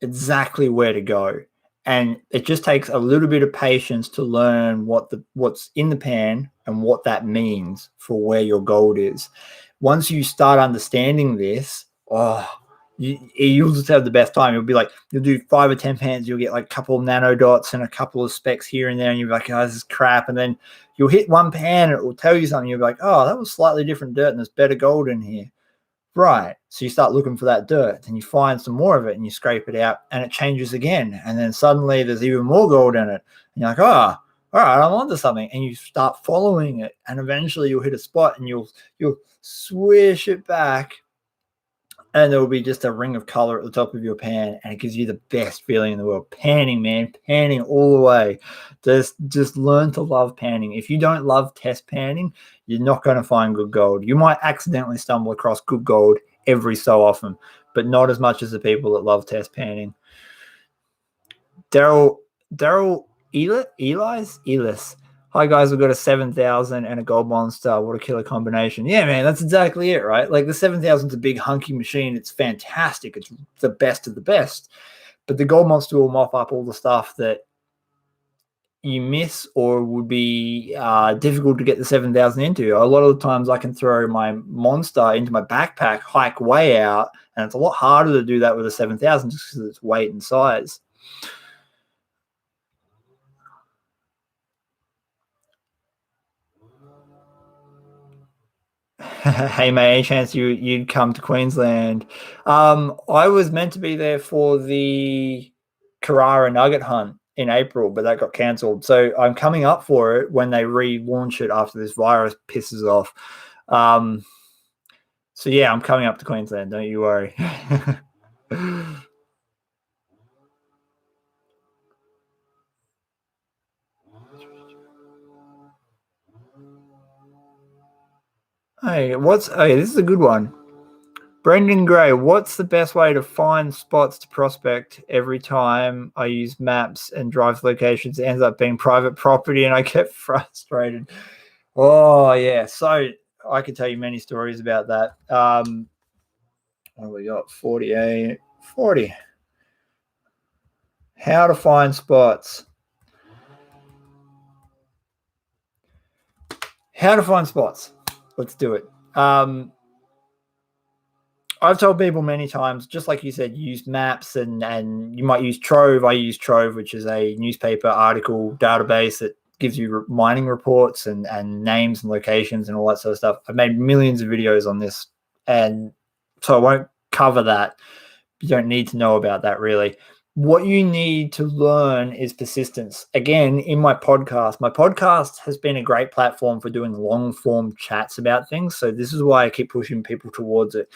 Speaker 1: exactly where to go, and it just takes a little bit of patience to learn what's in the pan and what that means for where your gold is. Once you start understanding this, you'll just have the best time. You'll be like, you'll do 5 or 10 pans, you'll get like a couple of nano dots and a couple of specks here and there, and you'll be like, oh, this is crap. And then you'll hit one pan and it will tell you something. You'll be like, oh, that was slightly different dirt and there's better gold in here. Right. So you start looking for that dirt and you find some more of it and you scrape it out and it changes again. And then suddenly there's even more gold in it. And you're like, oh, all right, I'm onto something. And you start following it, and eventually you'll hit a spot and you'll swish it back, and there will be just a ring of color at the top of your pan, and it gives you the best feeling in the world. Panning, man, panning all the way. Just learn to love panning. If you don't love test panning, you're not going to find good gold. You might accidentally stumble across good gold every so often, but not as much as the people that love test panning. Daryl Elis. Hi guys, we've got a 7,000 and a gold monster. What a killer combination. Yeah, man, that's exactly it, right? Like the 7,000 is a big hunky machine. It's fantastic. It's the best of the best. But the gold monster will mop up all the stuff that you miss or would be difficult to get the 7,000 into. A lot of the times I can throw my monster into my backpack, hike way out, and it's a lot harder to do that with a 7,000 just because of its weight and size. Hey mate, any chance you'd come to Queensland? I was meant to be there for the Carrara Nugget hunt in April, but that got cancelled. So I'm coming up for it when they relaunch it after this virus pisses off. So yeah, I'm coming up to Queensland. Don't you worry. Hey, this is a good one. Brendan Gray, what's the best way to find spots to prospect? Every time I use maps and drive locations, it ends up being private property and I get frustrated. Oh, yeah. So I could tell you many stories about that. What have we got? 40. How to find spots. Let's do it. I've told people many times, just like you said, use maps and you might use Trove. I use Trove, which is a newspaper article database that gives you mining reports and names and locations and all that sort of stuff. I've made millions of videos on this, and so I won't cover that. You don't need to know about that, really. What you need to learn is persistence. Again, in my podcast has been a great platform for doing long-form chats about things. So this is why I keep pushing people towards it.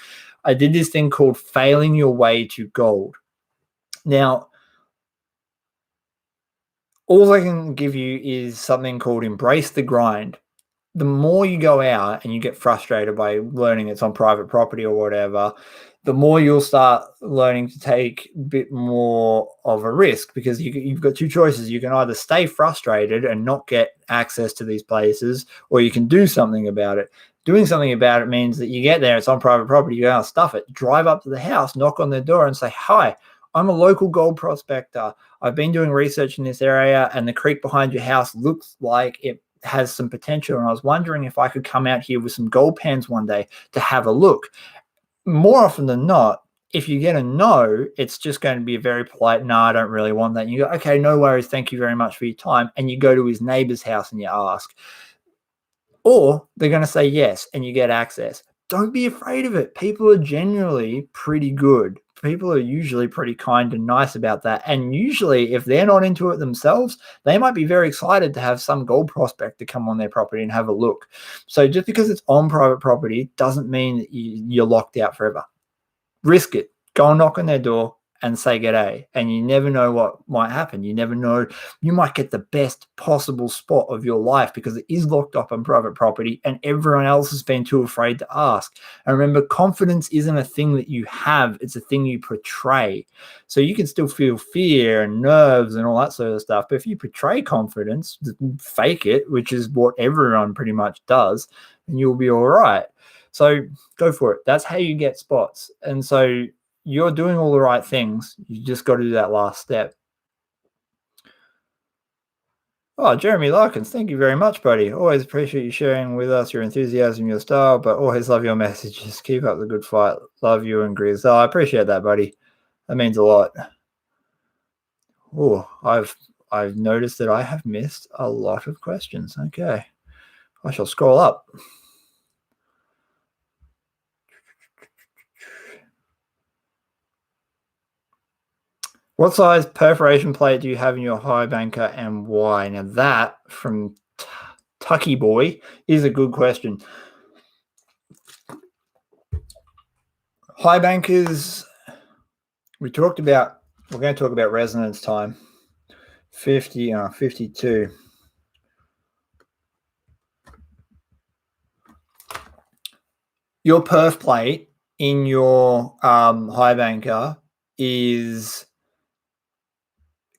Speaker 1: I did this thing called Failing Your Way to Gold. Now, all I can give you is something called Embrace the Grind. The more you go out and you get frustrated by learning it's on private property or whatever, the more you'll start learning to take a bit more of a risk, because you've got two choices. You can either stay frustrated and not get access to these places, or you can do something about it. Doing something about it means that you get there, it's on private property, you go, stuff it, drive up to the house, knock on their door and say, hi, I'm a local gold prospector. I've been doing research in this area, and the creek behind your house looks like it has some potential, and I was wondering if I could come out here with some gold pans one day to have a look. More often than not, if you get a no, it's just going to be a very polite, no, I don't really want that. And you go, okay, no worries, thank you very much for your time. And you go to his neighbor's house and you ask. Or they're going to say yes and you get access. Don't be afraid of it. People are generally pretty good. People are usually pretty kind and nice about that. And usually, if they're not into it themselves, they might be very excited to have some gold prospector come on their property and have a look. So just because it's on private property doesn't mean that you're locked out forever. Risk it. Go and knock on their door and say g'day. And you never know what might happen. You never know. You might get the best possible spot of your life because it is locked up on private property and everyone else has been too afraid to ask. And remember, confidence isn't a thing that you have. It's a thing you portray. So you can still feel fear and nerves and all that sort of stuff. But if you portray confidence, fake it, which is what everyone pretty much does, then you'll be all right. So go for it. That's how you get spots. And so you're doing all the right things. You just got to do that last step. Oh, Jeremy Larkins, thank you very much, buddy. Always appreciate you sharing with us your enthusiasm, your style, but always love your messages. Keep up the good fight. Love you and Grizz. Oh, I appreciate that, buddy. That means a lot. Oh, I've noticed that I have missed a lot of questions. Okay. I shall scroll up. What size perforation plate do you have in your high banker and why? Now that from Tucky Boy is a good question. High bankers, we're going to talk about resonance time. 52. Your perf plate in your high banker is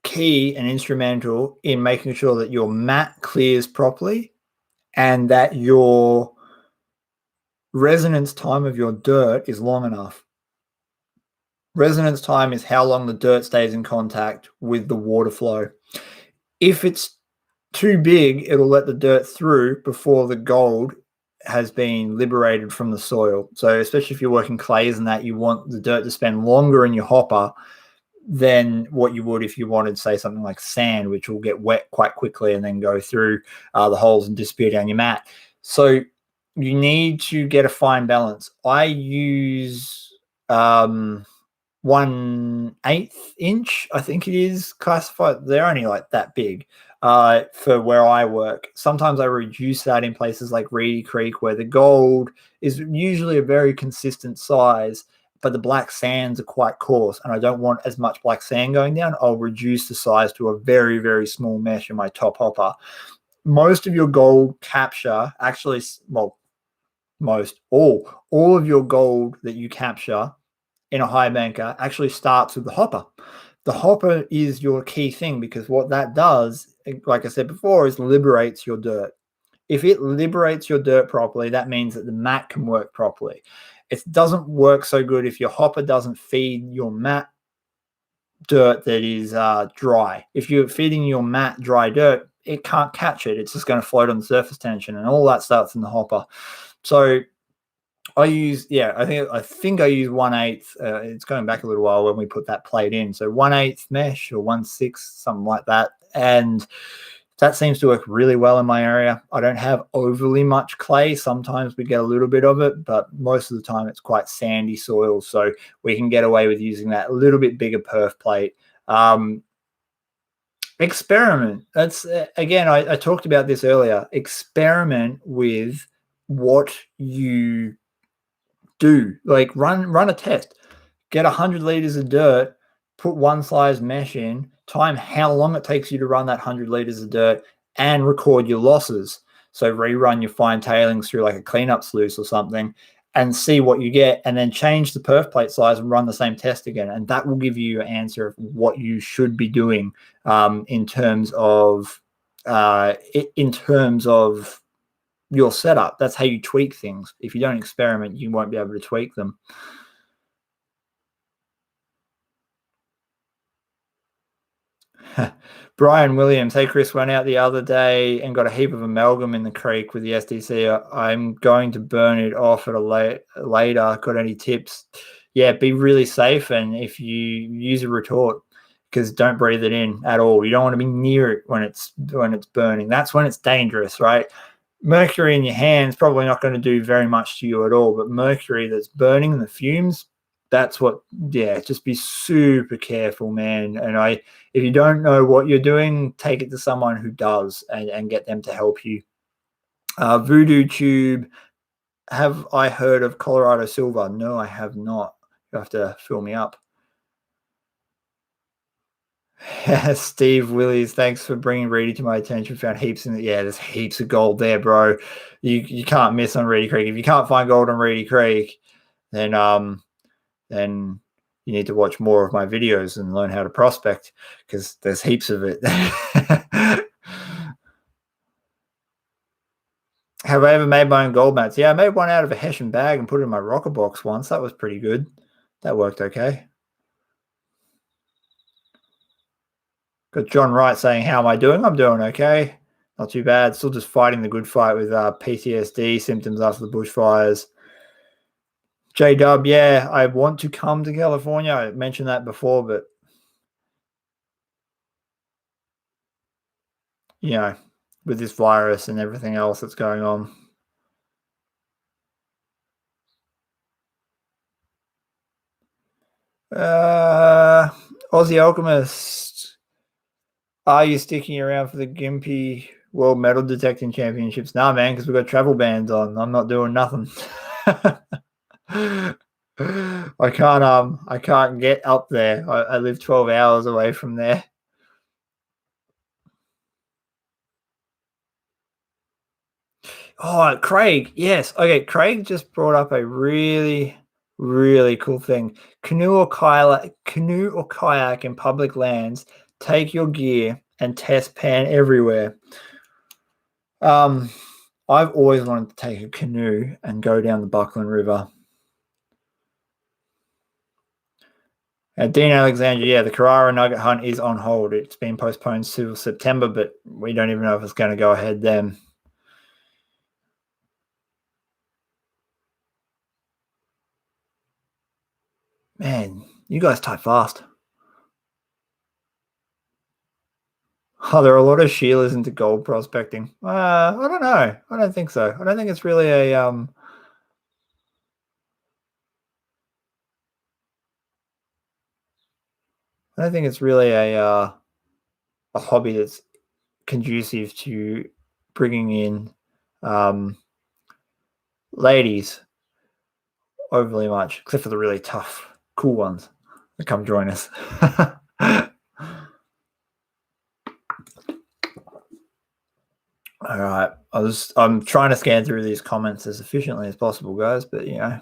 Speaker 1: key and instrumental in making sure that your mat clears properly and that your resonance time of your dirt is long enough. Resonance time is how long the dirt stays in contact with the water flow. If it's too big, it'll let the dirt through before the gold has been liberated from the soil. So especially if you're working clays and that, you want the dirt to spend longer in your hopper than what you would if you wanted, say, something like sand, which will get wet quite quickly and then go through the holes and disappear down your mat. So you need to get a fine balance. I use 1/8 inch, I think it is classified. They're only like that big for where I work. Sometimes I reduce that in places like Reedy Creek, where the gold is usually a very consistent size, but the black sands are quite coarse and I don't want as much black sand going down. I'll reduce the size to a very, very small mesh in my top hopper. Most of your gold capture actually, well, all of your gold that you capture in a high banker actually starts with the hopper. The hopper is your key thing because what that does, like I said before, is liberates your dirt. If it liberates your dirt properly, that means that the mat can work properly. It doesn't work so good if your hopper doesn't feed your mat dirt that is dry. If you're feeding your mat dry dirt, it can't catch it. It's just going to float on the surface tension, and all that starts in the hopper. So I use, I think I use 1/8. It's going back a little while when we put that plate in. So 1/8 mesh or 1/6, something like that. And that seems to work really well in my area. I don't have overly much clay. Sometimes we get a little bit of it, but most of the time it's quite sandy soil. So we can get away with using that little bit bigger perf plate. Experiment. That's, again, I talked about this earlier. Experiment with what you do. Like run a test. Get 100 liters of dirt, put one size mesh in, time how long it takes you to run that 100 liters of dirt, and record your losses. So rerun your fine tailings through like a cleanup sluice or something, and see what you get, and then change the perf plate size and run the same test again. And that will give you an answer of what you should be doing in terms of your setup. That's how you tweak things. If you don't experiment, you won't be able to tweak them. Brian Williams, hey Chris, went out the other day and got a heap of amalgam in the creek with the SDC. I'm going to burn it off at a later. Got any tips? Yeah, be really safe, and if you use a retort, because don't breathe it in at all. You don't want to be near it when it's burning. That's when it's dangerous, right? Mercury in your hands probably not going to do very much to you at all, but mercury that's burning in the fumes, that's what, yeah, just be super careful, man. And if you don't know what you're doing, take it to someone who does and get them to help you. Voodoo Tube, have I heard of Colorado Silver? No, I have not. You have to fill me up. Steve Willies, thanks for bringing Reedy to my attention. Found heaps in it. Yeah, there's heaps of gold there, bro. You can't miss on Reedy Creek. If you can't find gold on Reedy Creek, then you need to watch more of my videos and learn how to prospect, because there's heaps of it. Have I ever made my own gold mats? Yeah, I made one out of a Hessian bag and put it in my rocker box once. That was pretty good. That worked okay. Got John Wright saying, how am I doing? I'm doing okay. Not too bad. Still just fighting the good fight with PTSD symptoms after the bushfires. J-Dub, yeah, I want to come to California. I mentioned that before, but, you know, with this virus and everything else that's going on. Aussie Alchemist, are you sticking around for the Gympie World Metal Detecting Championships? Nah, man, because we've got travel bans on. I'm not doing nothing. I can't get up there. I live 12 hours away from there. Oh, Craig, yes. Okay, Craig just brought up a really, really cool thing. Canoe or kayak in public lands. Take your gear and test pan everywhere. I've always wanted to take a canoe and go down the Buckland River. Dean Alexander, yeah, the Carrara Nugget hunt is on hold. It's been postponed to September, but we don't even know if it's going to go ahead then. Man, you guys type fast. Oh, there are a lot of Sheilas into gold prospecting. I don't know. I don't think so. I don't think it's really a I don't think it's really a hobby that's conducive to bringing in ladies overly much, except for the really tough, cool ones that come join us. All right, I'm trying to scan through these comments as efficiently as possible, guys, but you know.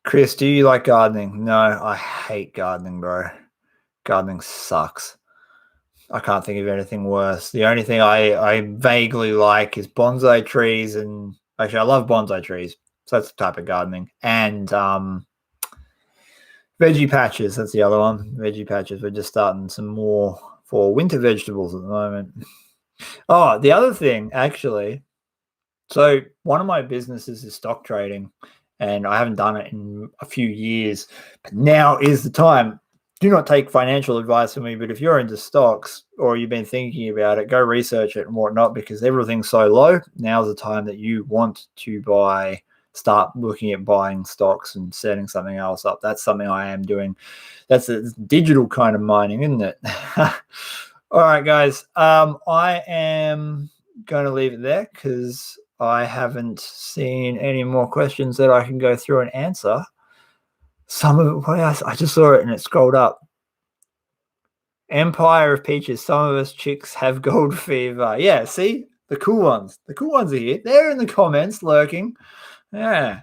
Speaker 1: Chris, do you like gardening? No, I hate gardening, bro. Gardening sucks. I can't think of anything worse. The only thing I vaguely like is bonsai trees, and actually I love bonsai trees. So that's the type of gardening. And veggie patches, that's the other one. Veggie patches. We're just starting some more for winter vegetables at the moment. Oh, the other thing, actually. So one of my businesses is stock trading, and I haven't done it in a few years, but now is the time. Do not take financial advice from me, but if you're into stocks or you've been thinking about it, go research it and whatnot, because everything's so low. Now's the time that you want to start looking at buying stocks and setting something else up. That's something I am doing. That's a digital kind of mining, isn't it? All right, guys. I am going to leave it there because I haven't seen any more questions that I can go through and answer. Some of it, I just saw it and it scrolled up. Empire of Peaches. Some of us chicks have gold fever. Yeah, see? The cool ones. The cool ones are here. They're in the comments lurking. Yeah.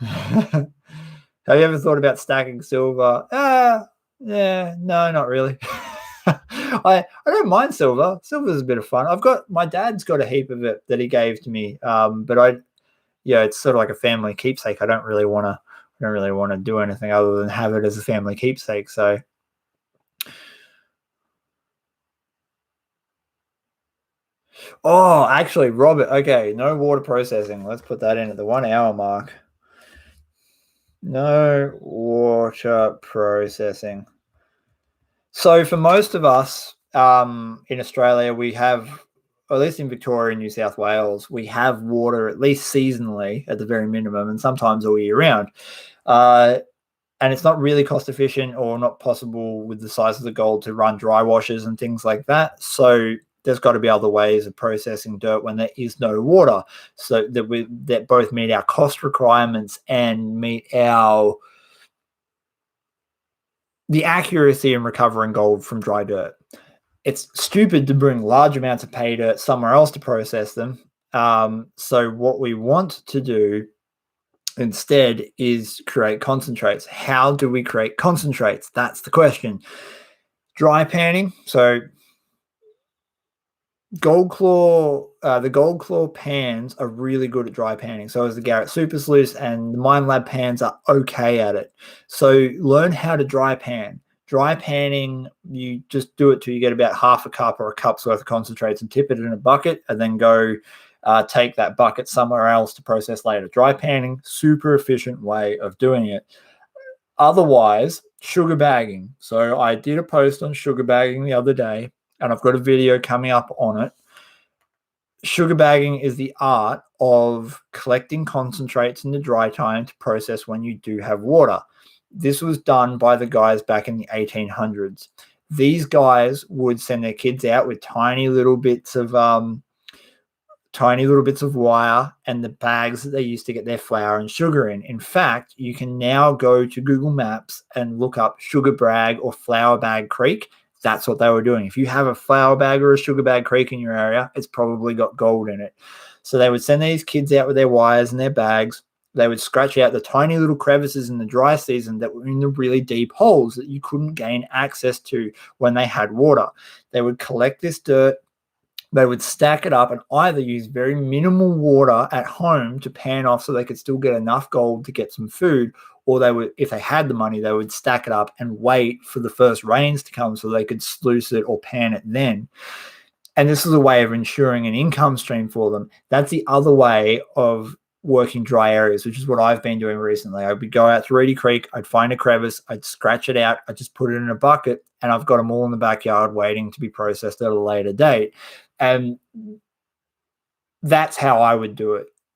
Speaker 1: Have you ever thought about stacking silver? Yeah, no, not really. I don't mind silver. Silver's a bit of fun. My dad's got a heap of it that he gave to me. But it's sort of like a family keepsake. I don't really want to do anything other than have it as a family keepsake. So actually, Robert, okay, no water processing. Let's put that in at the 1 hour mark. No water processing. So for most of us in Australia, we have, or at least in Victoria and New South Wales, we have water at least seasonally at the very minimum, and sometimes all year round. And it's not really cost efficient or not possible with the size of the gold to run dry washers and things like that. So there's got to be other ways of processing dirt when there is no water, so that both meet our cost requirements and meet the accuracy in recovering gold from dry dirt. It's stupid to bring large amounts of pay dirt somewhere else to process them. So what we want to do instead is create concentrates. How do we create concentrates? That's the question. Dry panning. So the Gold Claw pans are really good at dry panning. So is the Garrett Super Sluice, and the Mine Lab pans are okay at it. So learn how to dry pan. Dry panning, you just do it till you get about half a cup or a cup's worth of concentrates and tip it in a bucket, and then go take that bucket somewhere else to process later. Dry panning, super efficient way of doing it. Otherwise, sugar bagging. So I did a post on sugar bagging the other day, and I've got a video coming up on it. Sugar bagging is the art of collecting concentrates in the dry time to process when you do have water. This was done by the guys back in the 1800s. These guys would send their kids out with tiny little bits of wire and the bags that they used to get their flour and sugar in. In fact, you can now go to Google Maps and look up Sugar Bag or Flour Bag Creek. That's what they were doing. If you have a flour bag or a sugar bag creek in your area, it's probably got gold in it. So they would send these kids out with their wires and their bags. They would scratch out the tiny little crevices in the dry season that were in the really deep holes that you couldn't gain access to when they had water. They would collect this dirt. They would stack it up and either use very minimal water at home to pan off so they could still get enough gold to get some food, or they would, if they had the money, they would stack it up and wait for the first rains to come so they could sluice it or pan it then. And this is a way of ensuring an income stream for them. That's the other way of working dry areas, which is what I've been doing recently. I would go out to Reedy Creek, I'd find a crevice, I'd scratch it out, I'd just put it in a bucket, and I've got them all in the backyard waiting to be processed at a later date. And that's how I would do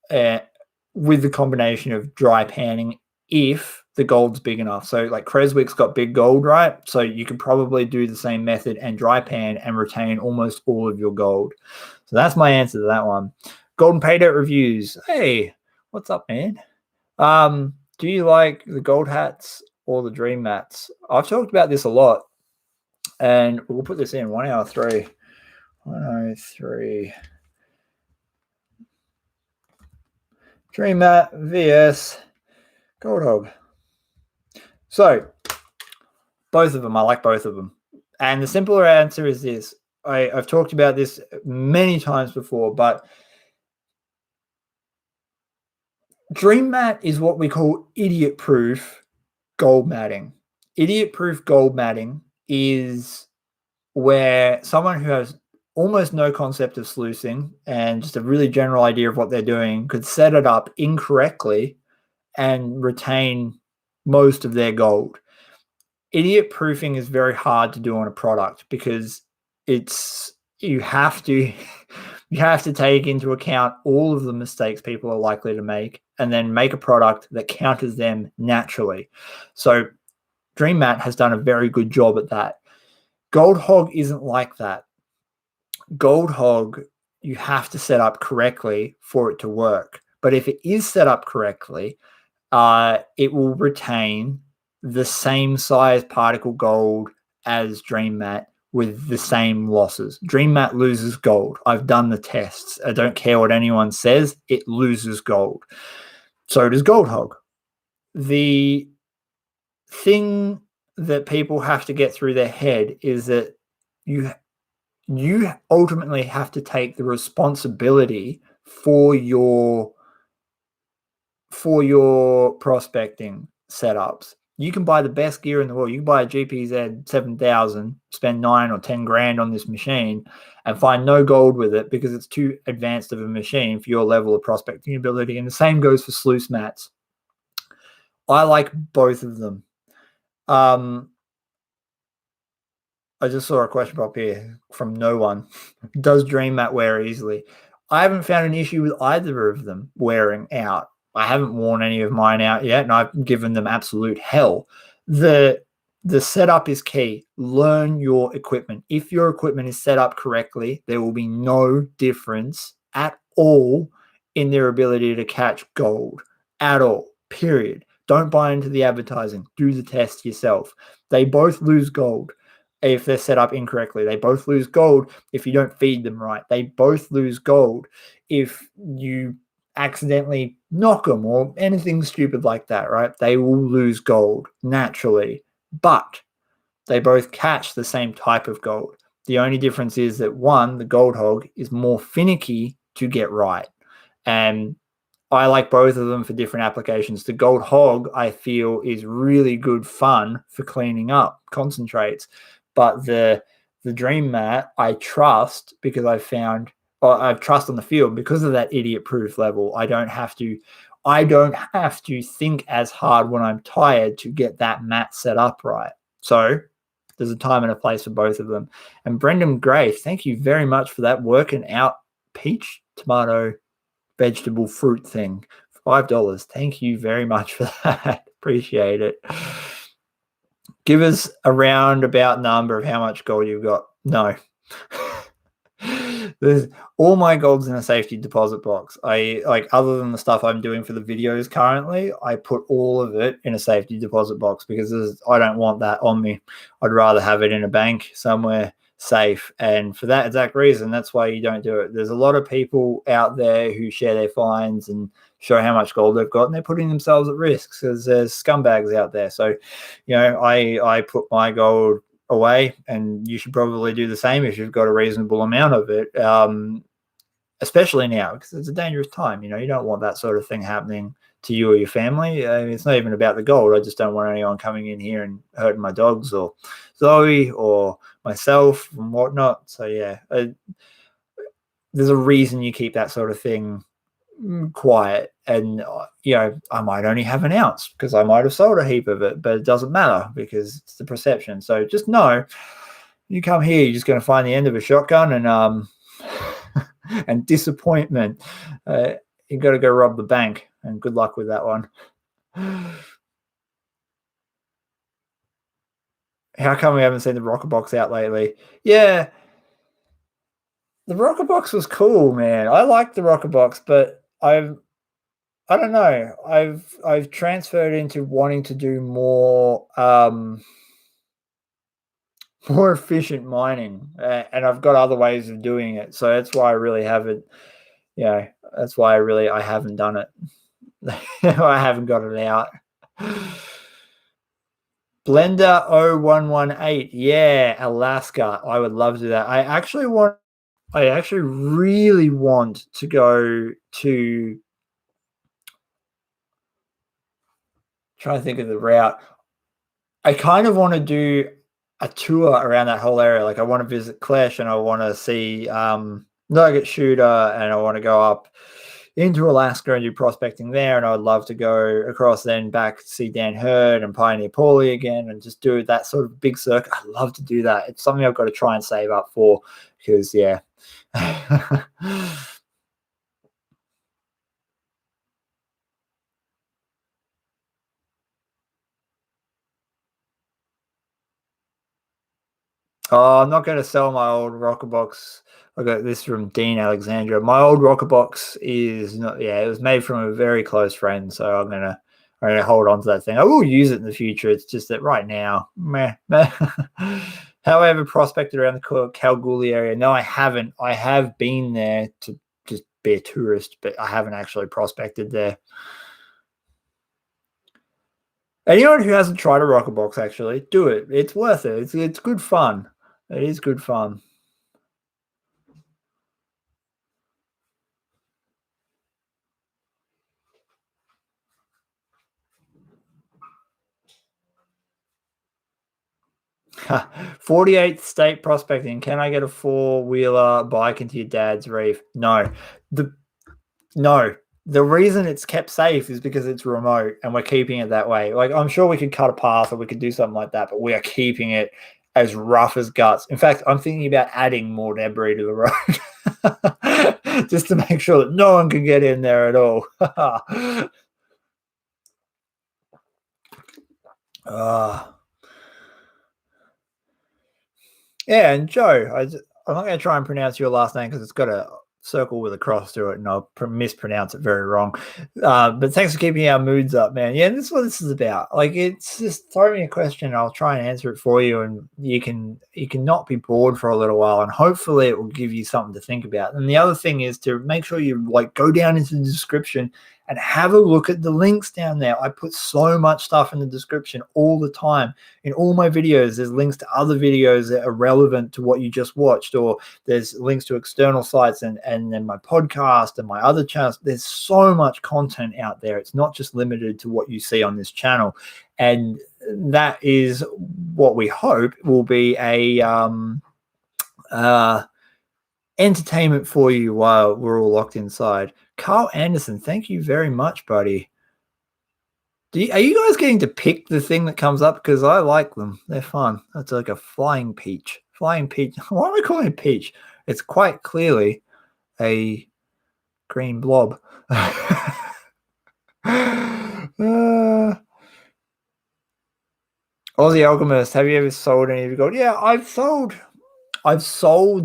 Speaker 1: it, with the combination of dry panning if the gold's big enough. So like Creswick's got big gold, right? So you can probably do the same method and dry pan and retain almost all of your gold. So that's my answer to that one. Golden pay dirt reviews. Hey, what's up, man? Do you like the gold hats or the dream mats? I've talked about this a lot, and we'll put this in 1 hour 3. 103. Dream mat vs gold hog. So both of them, I like both of them. And the simpler answer is this. I've talked about this many times before, but dream mat is what we call idiot-proof gold matting. Idiot-proof gold matting is where someone who has almost no concept of sluicing and just a really general idea of what they're doing could set it up incorrectly and retain most of their gold. Idiot proofing is very hard to do on a product because you have to take into account all of the mistakes people are likely to make and then make a product that counters them naturally. So Dream Mat has done a very good job at that. Gold Hog isn't like that. Gold Hog, you have to set up correctly for it to work. But if it is set up correctly, it will retain the same size particle gold as Dream Mat with the same losses. Dream Mat loses gold. I've done the tests. I don't care what anyone says. It loses gold. So does Gold Hog. The thing that people have to get through their head is that you ultimately have to take the responsibility for your prospecting setups. You can buy the best gear in the world. You can buy a GPZ 7000, spend 9 or 10 grand on this machine and find no gold with it because it's too advanced of a machine for your level of prospecting ability. And the same goes for sluice mats. I like both of them. I just saw a question pop here from no one. Does Dream Mat wear easily? I haven't found an issue with either of them wearing out. I haven't worn any of mine out yet, and I've given them absolute hell. The setup is key. Learn your equipment. If your equipment is set up correctly, there will be no difference at all in their ability to catch gold. At all. Period. Don't buy into the advertising. Do the test yourself. They both lose gold if they're set up incorrectly. They both lose gold if you don't feed them right. They both lose gold if you accidentally knock them or anything stupid like that, right? They will lose gold naturally, but they both catch the same type of gold. The only difference is that one, the Gold Hog, is more finicky to get right. And I like both of them for different applications. The Gold Hog, I feel, is really good fun for cleaning up concentrates. But the Dream Mat, I trust because I've found, I've trust on the field because of that idiot-proof level. I don't have to think as hard when I'm tired to get that mat set up right. So there's a time and a place for both of them. And Brendan Gray, thank you very much for that working out peach, tomato, vegetable fruit thing. $5. Thank you very much for that. Appreciate it. Give us a roundabout number of how much gold you've got. No. There's all my gold's in a safety deposit box. I like, other than the stuff I'm doing for the videos currently, I put all of it in a safety deposit box because I don't want that on me. I'd rather have it in a bank somewhere safe. And for that exact reason, that's why you don't do it. There's a lot of people out there who share their finds and show how much gold they've got, and they're putting themselves at risk because there's scumbags out there. So, you know, I put my gold away, and you should probably do the same if you've got a reasonable amount of it, especially now because it's a dangerous time. You know, you don't want that sort of thing happening to you or your family. It's not even about the gold. I just don't want anyone coming in here and hurting my dogs or Zoe or myself and whatnot. So yeah, there's a reason you keep that sort of thing quiet. And you know, I might only have an ounce because I might have sold a heap of it, but it doesn't matter because it's the perception. So just know, you come here, you're just going to find the end of a shotgun and and disappointment. You got to go rob the bank, and good luck with that one. How come we haven't seen the rocker box out lately? Yeah, the rocker box was cool, man. I liked the rocker box, but I don't know. I've transferred into wanting to do more more efficient mining, and I've got other ways of doing it. So that's why I really haven't. You know, that's why I haven't done it. I haven't got it out. Blender 0118. Yeah, Alaska. I would love to do that. I actually really want to go to, trying to think of the route. I kind of want to do a tour around that whole area. Like I want to visit Clash and I want to see Nugget Shooter, and I want to go up into Alaska and do prospecting there. And I would love to go across then back to see Dan Hurd and Pioneer Paulie again and just do that sort of big circuit. I'd love to do that. It's something I've got to try and save up for because, yeah. Oh, I'm not going to sell my old rocker box. I got this from Dean Alexandra. My old rocker box is not. Yeah, it was made from a very close friend, so I'm gonna hold on to that thing. I will use it in the future. It's just that right now, meh. However, prospected around the Kalgoorlie area. No, I haven't. I have been there to just be a tourist, but I haven't actually prospected there. Anyone who hasn't tried a rocker box, actually, do it. It's worth it. It's good fun. It is good fun. Ha, 48th state prospecting. Can I get a 4-wheeler bike into your dad's reef? No. The reason it's kept safe is because it's remote and we're keeping it that way. Like, I'm sure we could cut a path or we could do something like that, but we are keeping it as rough as guts. In fact, I'm thinking about adding more debris to the road just to make sure that no one can get in there at all. Yeah, and Joe, I'm not going to try and pronounce your last name because it's got a circle with a cross through it, and I'll mispronounce it very wrong. But thanks for keeping our moods up, man. Yeah, this is what this is about. Like, it's just throw me a question, and I'll try and answer it for you, and you can not be bored for a little while, and hopefully it will give you something to think about. And the other thing is to make sure you like go down into the description and have a look at the links down there. I put so much stuff in the description all the time. In all my videos, there's links to other videos that are relevant to what you just watched, or there's links to external sites and then my podcast and my other channels. There's so much content out there. It's not just limited to what you see on this channel. And that is what we hope will be a entertainment for you while we're all locked inside. Carl Anderson, thank you very much, buddy. Are you guys getting to pick the thing that comes up? Because I like them. They're fun. That's like a flying peach. Flying peach. Why am I calling it peach? It's quite clearly a green blob. Aussie Alchemist, have you ever sold any of your gold? Yeah, I've sold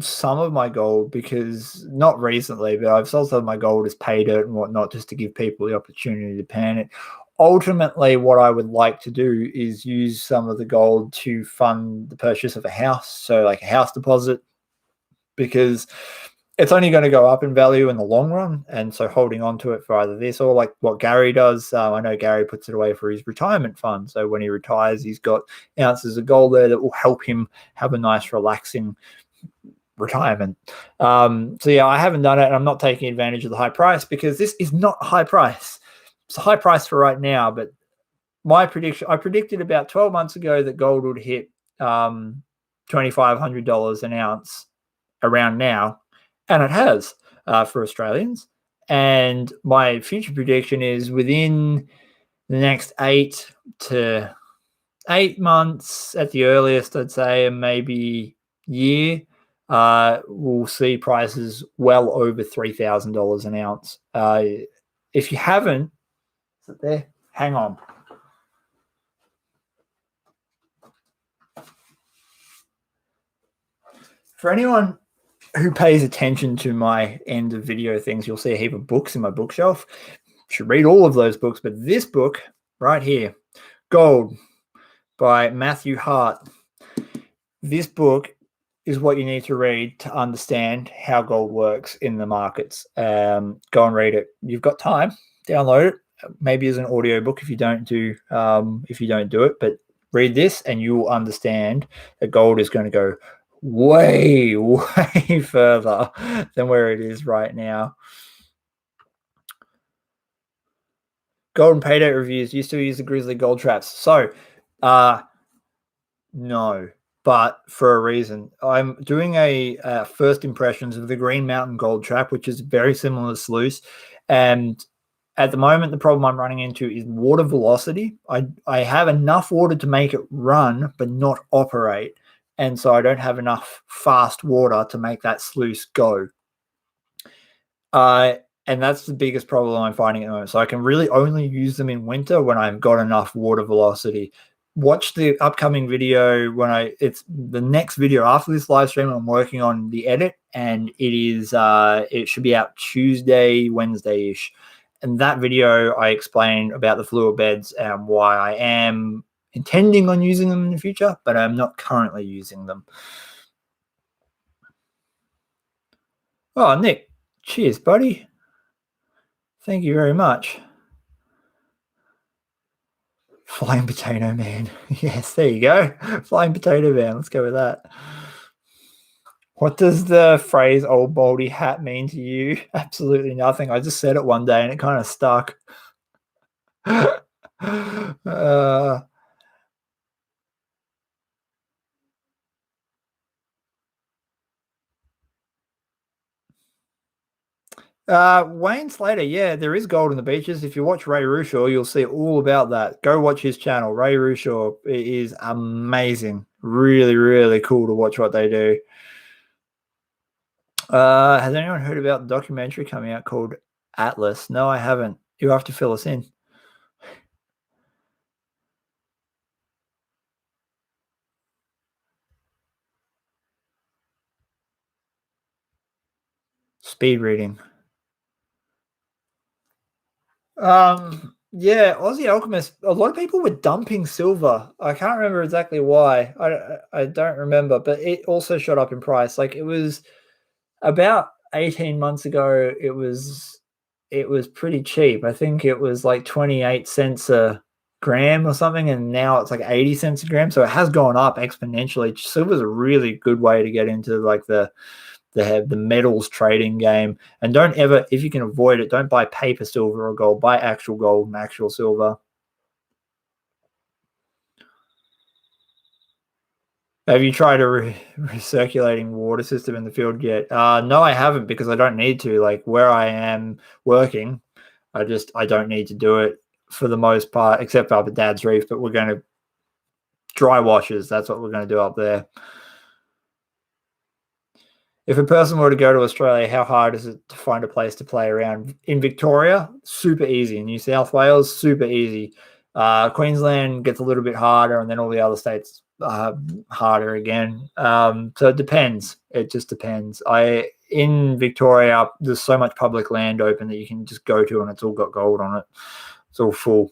Speaker 1: some of my gold, because not recently, but I've sold some of my gold as pay dirt and whatnot, just to give people the opportunity to pan it. Ultimately, what I would like to do is use some of the gold to fund the purchase of a house, so like a house deposit, because it's only going to go up in value in the long run. And so holding on to it for either this or like what Gary does, I know Gary puts it away for his retirement fund. So when he retires, he's got ounces of gold there that will help him have a nice, relaxing retirement. So yeah, I haven't done it, and I'm not taking advantage of the high price, because this is not high price. It's a high price for right now, but my prediction, I predicted about 12 months ago that gold would hit $2,500 an ounce around now, and it has for Australians. And my future prediction is within the next 8 months at the earliest, I'd say, and maybe year, we'll see prices well over $3,000 an ounce. If you haven't, is it there? Hang on. For anyone who pays attention to my end of video things, you'll see a heap of books in my bookshelf. You should read all of those books, but this book right here, Gold by Matthew Hart. This book is what you need to read to understand how gold works in the markets. Go and read it. You've got time, download it. Maybe as an audiobook if you don't do it, but read this and you will understand that gold is going to go way further than where it is right now. Golden pay dirt reviews. You still use the Grizzly gold traps? So no, but for a reason. I'm doing a first impressions of the Green Mountain gold trap, which is very similar to Sluice. And at the moment, the problem I'm running into is water velocity. I have enough water to make it run, but not operate. And so I don't have enough fast water to make that sluice go. And that's the biggest problem I'm finding at the moment. So I can really only use them in winter when I've got enough water velocity. Watch the upcoming video it's the next video after this live stream. I'm working on the edit, and it should be out Tuesday, Wednesday-ish. And that video, I explain about the fluid beds and why I am intending on using them in the future, but I'm not currently using them. Oh, Nick, cheers, buddy. Thank you very much. Flying Potato Man. Yes, there you go. Flying Potato Man. Let's go with that. What does the phrase old baldy hat mean to you? Absolutely nothing. I just said it one day and it kind of stuck. Wayne Slater, yeah, there is gold in the beaches. If you watch Ray Rushaw, you'll see all about that. Go watch his channel, Ray Rushaw. It is amazing. Really, really cool to watch what they do. Has anyone heard about the documentary coming out called Atlas? No, I haven't. You have to fill us in. Speed reading. Yeah, Aussie Alchemist. A lot of people were dumping silver. I can't remember exactly why. I don't remember, but it also shot up in price. Like it was about 18 months ago. It was pretty cheap. I think it was like 28 cents a gram or something, and now it's like 80 cents a gram. So it has gone up exponentially. Silver's a really good way to get into like the metals trading game. And don't ever, if you can avoid it, don't buy paper silver or gold. Buy actual gold and actual silver. Have you tried a recirculating water system in the field yet? No, I haven't, because I don't need to. Like where I am working, I don't need to do it for the most part, except up at Dad's Reef. But we're going to dry washes. That's what we're going to do up there. If a person were to go to Australia, how hard is it to find a place to play around? In Victoria, super easy. In New South Wales, super easy. Queensland gets a little bit harder, and then all the other states harder again. So it depends. It just depends. In Victoria, there's so much public land open that you can just go to, and it's all got gold on it. It's all full.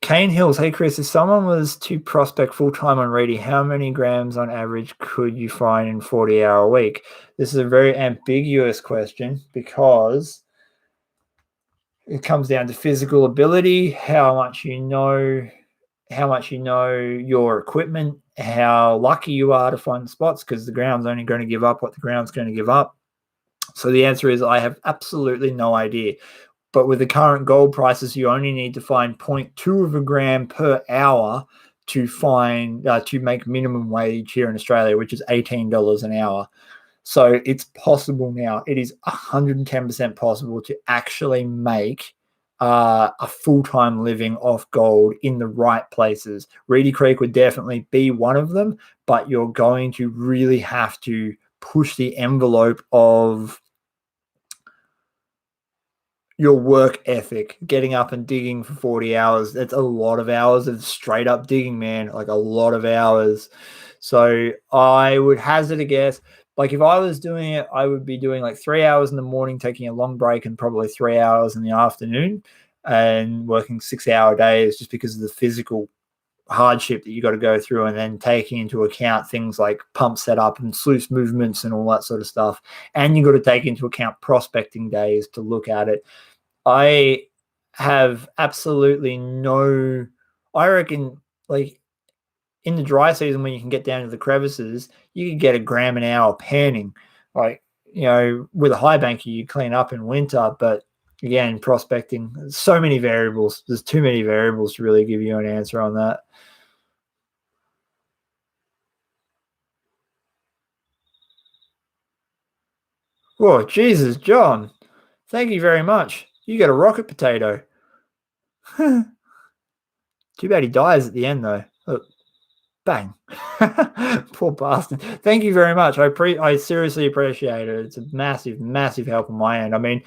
Speaker 1: Cane Hills, hey Chris, if someone was to prospect full-time on Reedy, how many grams on average could you find in 40-hour week? This is a very ambiguous question because it comes down to physical ability, how much you know your equipment, how lucky you are to find the spots, because the ground's only going to give up what the ground's going to give up. So the answer is I have absolutely no idea. But with the current gold prices, you only need to find 0.2 of a gram per hour to find to make minimum wage here in Australia, which is $18 an hour. So it's possible now. It is 110% possible to actually make a full-time living off gold in the right places. Reedy Creek would definitely be one of them, but you're going to really have to push the envelope of your work ethic, getting up and digging for 40 hours. That's a lot of hours of straight up digging, man, like a lot of hours. So I would hazard a guess. Like if I was doing it, I would be doing like 3 hours in the morning, taking a long break, and probably 3 hours in the afternoon, and working 6-hour days, just because of the physical hardship that you got to go through, and then taking into account things like pump setup and sluice movements and all that sort of stuff. And you got to take into account prospecting days to look at it. I have absolutely no, I reckon, like in the dry season when you can get down to the crevices, you can get a gram an hour panning. Like, you know, with a high banker, you clean up in winter, but again, prospecting, there's so many variables. There's too many variables to really give you an answer on that. Oh, Jesus, John. Thank you very much. You got a rocket potato. Too bad he dies at the end, though. Look, bang. Poor bastard. Thank you very much. I seriously appreciate it. It's a massive, massive help on my end. I mean,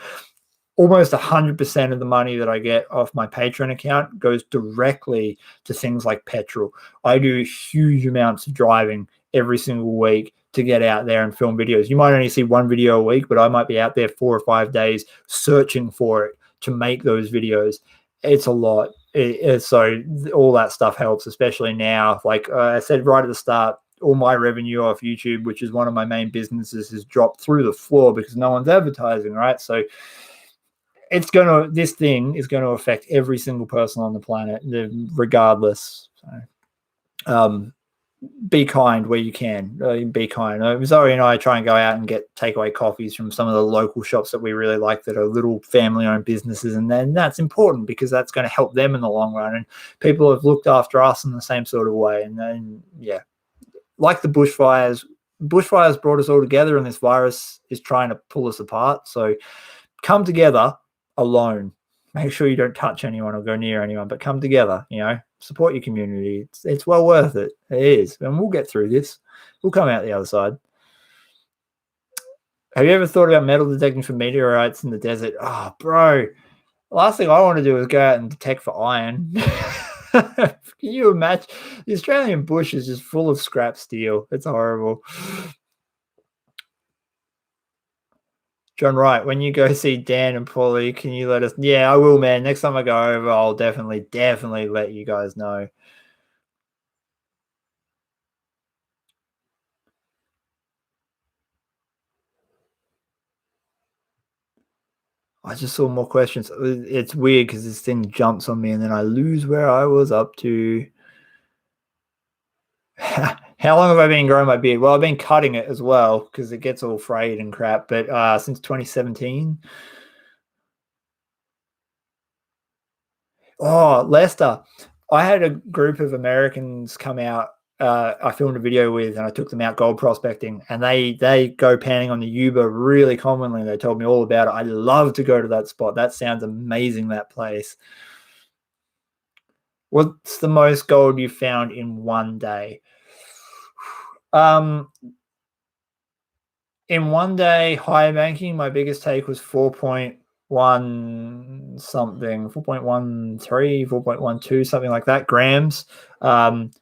Speaker 1: almost 100% of the money that I get off my Patreon account goes directly to things like petrol. I do huge amounts of driving every single week to get out there and film videos. You might only see one video a week, but I might be out there 4 or 5 days searching for it to make those videos. it's a lot. So all that stuff helps, especially now. Like I said right at the start, all my revenue off YouTube, which is one of my main businesses, has dropped through the floor because no one's advertising, right? So this thing is going to affect every single person on the planet, regardless. So, be kind where you can. Be kind. Zoe and I try and go out and get takeaway coffees from some of the local shops that we really like that are little family-owned businesses, and then that's important because that's going to help them in the long run. And people have looked after us in the same sort of way. And then, yeah, like the bushfires brought us all together, and this virus is trying to pull us apart. So come together alone. Make sure you don't touch anyone or go near anyone, but come together, support your community. It's well worth it. It is. And we'll get through this. We'll come out the other side. Have you ever thought about metal detecting for meteorites in the desert? Oh, bro. The last thing I want to do is go out and detect for iron. Can you imagine? The Australian bush is just full of scrap steel. It's horrible. John Wright, when you go see Dan and Paulie, can you let us? Yeah, I will, man. Next time I go over, I'll definitely let you guys know. I just saw more questions. It's weird because this thing jumps on me and then I lose where I was up to. How long have I been growing my beard? Well, I've been cutting it as well because it gets all frayed and crap. But since 2017. Oh, Lester. I had a group of Americans come out. I filmed a video with, and I took them out gold prospecting, and they go panning on the Yuba really commonly. They told me all about it. I love to go to that spot. That sounds amazing, that place. What's the most gold you found in one day? In one day, high banking, my biggest take was 4.1 something, 4.13, 4.12, something like that, grams.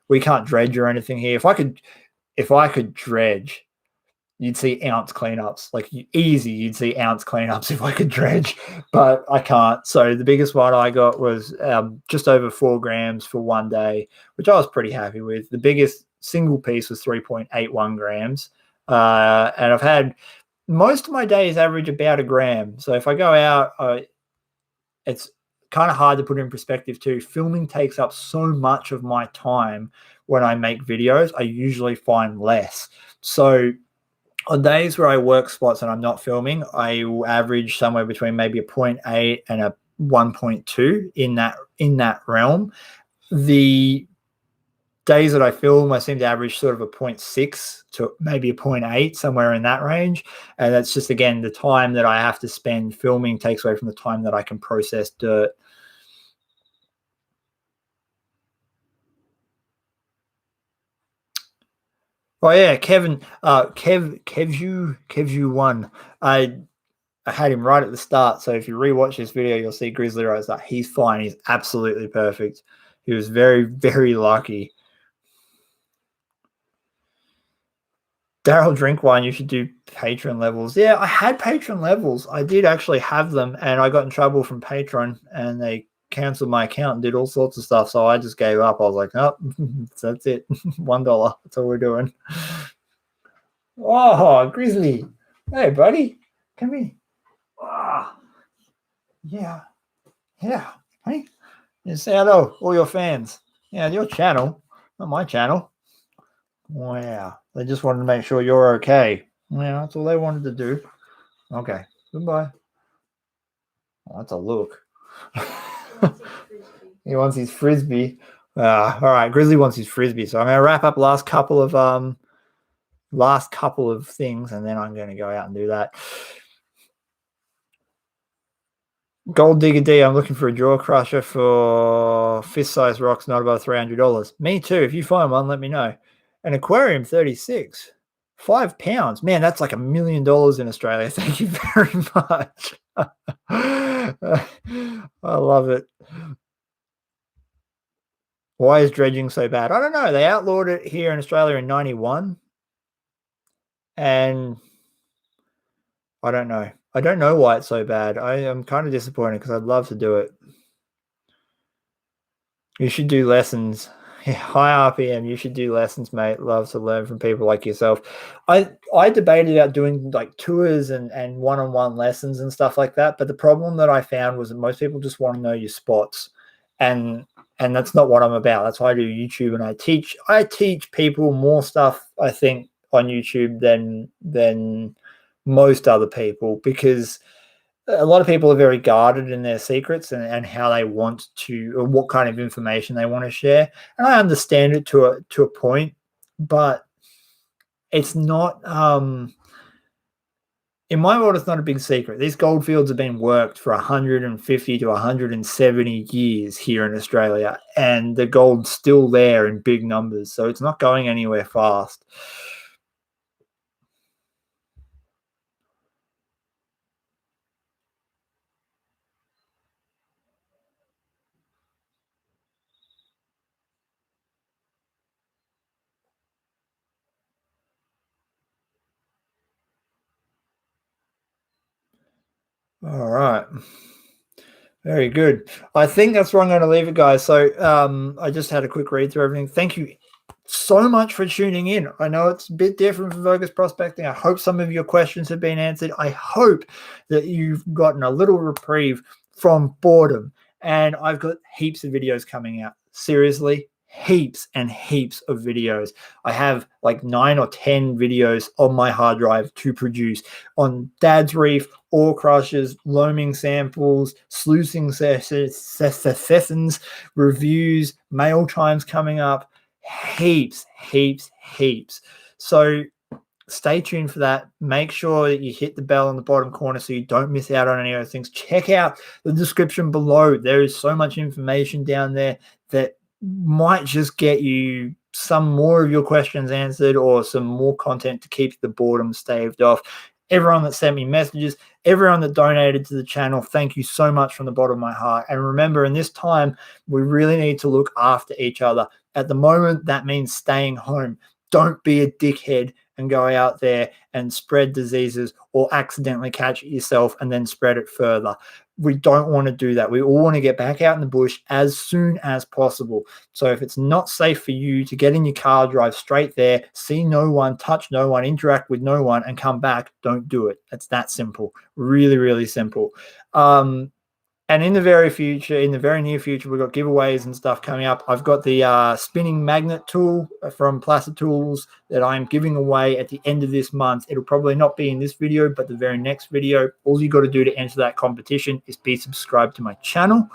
Speaker 1: We can't dredge or anything here. If I could dredge, you'd see ounce cleanups. Like easy, you'd see ounce cleanups if I could dredge, but I can't. So the biggest one I got was just over 4 grams for one day, which I was pretty happy with. The biggest single piece was 3.81 grams. And I've had most of my days average about a gram. So if I go out, it's kind of hard to put in perspective too. Filming takes up so much of my time when I make videos. I usually find less. So on days where I work spots and I'm not filming, I will average somewhere between maybe a 0.8 and a 1.2 in that realm. The days that I film, I seem to average sort of a 0.6 to maybe a 0.8, somewhere in that range. And that's just, again, the time that I have to spend filming takes away from the time that I can process dirt. Oh yeah, Kevin, Kevju one. I had him right at the start. So if you rewatch this video, you'll see Grizzly Rose that he's fine. He's absolutely perfect. He was very, very lucky. Daryl Drink Wine, you should do patron levels. Yeah, I had patron levels. I did actually have them, and I got in trouble from Patron, and they canceled my account and did all sorts of stuff. So I just gave up. I was like, oh, that's it. $1. That's all we're doing. Oh, Grizzly. Hey, buddy. Come here. Oh, yeah. Yeah. Hey, you say hello, all your fans. Yeah, your channel, not my channel. Wow. They just wanted to make sure you're okay. Yeah, that's all they wanted to do. Okay. Goodbye. Oh, that's a look. He wants his frisbee. All right. Grizzly wants his frisbee. So I'm going to wrap up last couple of things, and then I'm going to go out and do that. Gold Digger D, I'm looking for a jaw crusher for fist-sized rocks, not above $300. Me too. If you find one, let me know. An aquarium 36, £5. Man, that's like $1 million in Australia. Thank you very much. I love it. Why is dredging so bad? I don't know. They outlawed it here in Australia in 91. And I don't know. I don't know why it's so bad. I am kind of disappointed because I'd love to do it. You should do lessons. Yeah, high RPM, you should do lessons, mate. Love to learn from people like yourself. I debated about doing like tours and one-on-one lessons and stuff like that, but the problem that I found was that most people just want to know your spots, and that's not what I'm about. That's why I do YouTube, and I teach people more stuff, I think, on YouTube than most other people, because a lot of people are very guarded in their secrets and how they want to, or what kind of information they want to share. And I understand it to a point, but it's not, in my world, it's not a big secret. These gold fields have been worked for 150 to 170 years here in Australia, and the gold's still there in big numbers. So it's not going anywhere fast. All right. Very good. I think that's where I'm going to leave it, guys. So I just had a quick read through everything. Thank you so much for tuning in. I know it's a bit different from VoGus Prospecting. I hope some of your questions have been answered. I hope that you've gotten a little reprieve from boredom. And I've got heaps of videos coming out. Seriously, heaps and heaps of videos. I have like 9 or 10 videos on my hard drive to produce on Dad's Reef, ore crushers, loaming samples, sluicing sessions, reviews, mail times coming up. Heaps. So stay tuned for that. Make sure that you hit the bell in the bottom corner so you don't miss out on any of those things. Check out the description below. There is so much information down there that might just get you some more of your questions answered, or some more content to keep the boredom staved off. Everyone that sent me messages, everyone that donated to the channel, thank you so much from the bottom of my heart. And remember, in this time, we really need to look after each other. At the moment, that means staying home. Don't be a dickhead and go out there and spread diseases, or accidentally catch it yourself and then spread it further. We don't want to do that. We all want to get back out in the bush as soon as possible. So if it's not safe for you to get in your car, drive straight there, see no one, touch no one, interact with no one, and come back, don't do it. It's that simple. Really, really simple. And in the very near future, we've got giveaways and stuff coming up. I've got the spinning magnet tool from Placid Tools that I'm giving away at the end of this month. It'll probably not be in this video, but the very next video. All you got to do to enter that competition is be subscribed to my channel.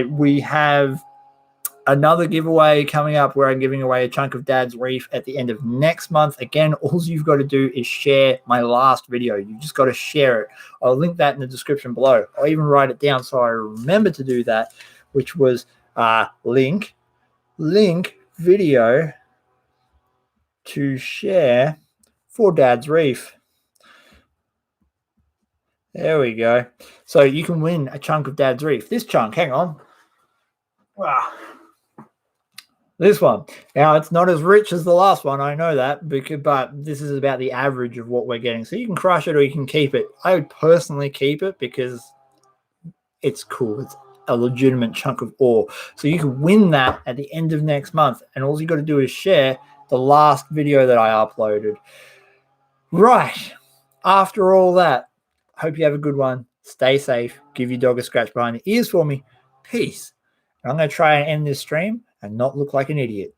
Speaker 1: We have another giveaway coming up where I'm giving away a chunk of Dad's Reef at the end of next month. Again, all you've got to do is share my last video. You just got to share it. I'll link that in the description below. I'll even write it down so I remember to do that, which was link video to share for Dad's Reef. There we go. So you can win a chunk of Dad's Reef. This chunk, hang on. Wow. This one. Now, it's not as rich as the last one, I know that, but this is about the average of what we're getting. So you can crush it or you can keep it. I would personally keep it because it's cool. It's a legitimate chunk of ore. So you can win that at the end of next month, and all you got to do is share the last video that I uploaded. Right. After all that, hope you have a good one. Stay safe. Give your dog a scratch behind the ears for me. Peace. And I'm going to try and end this stream and not look like an idiot.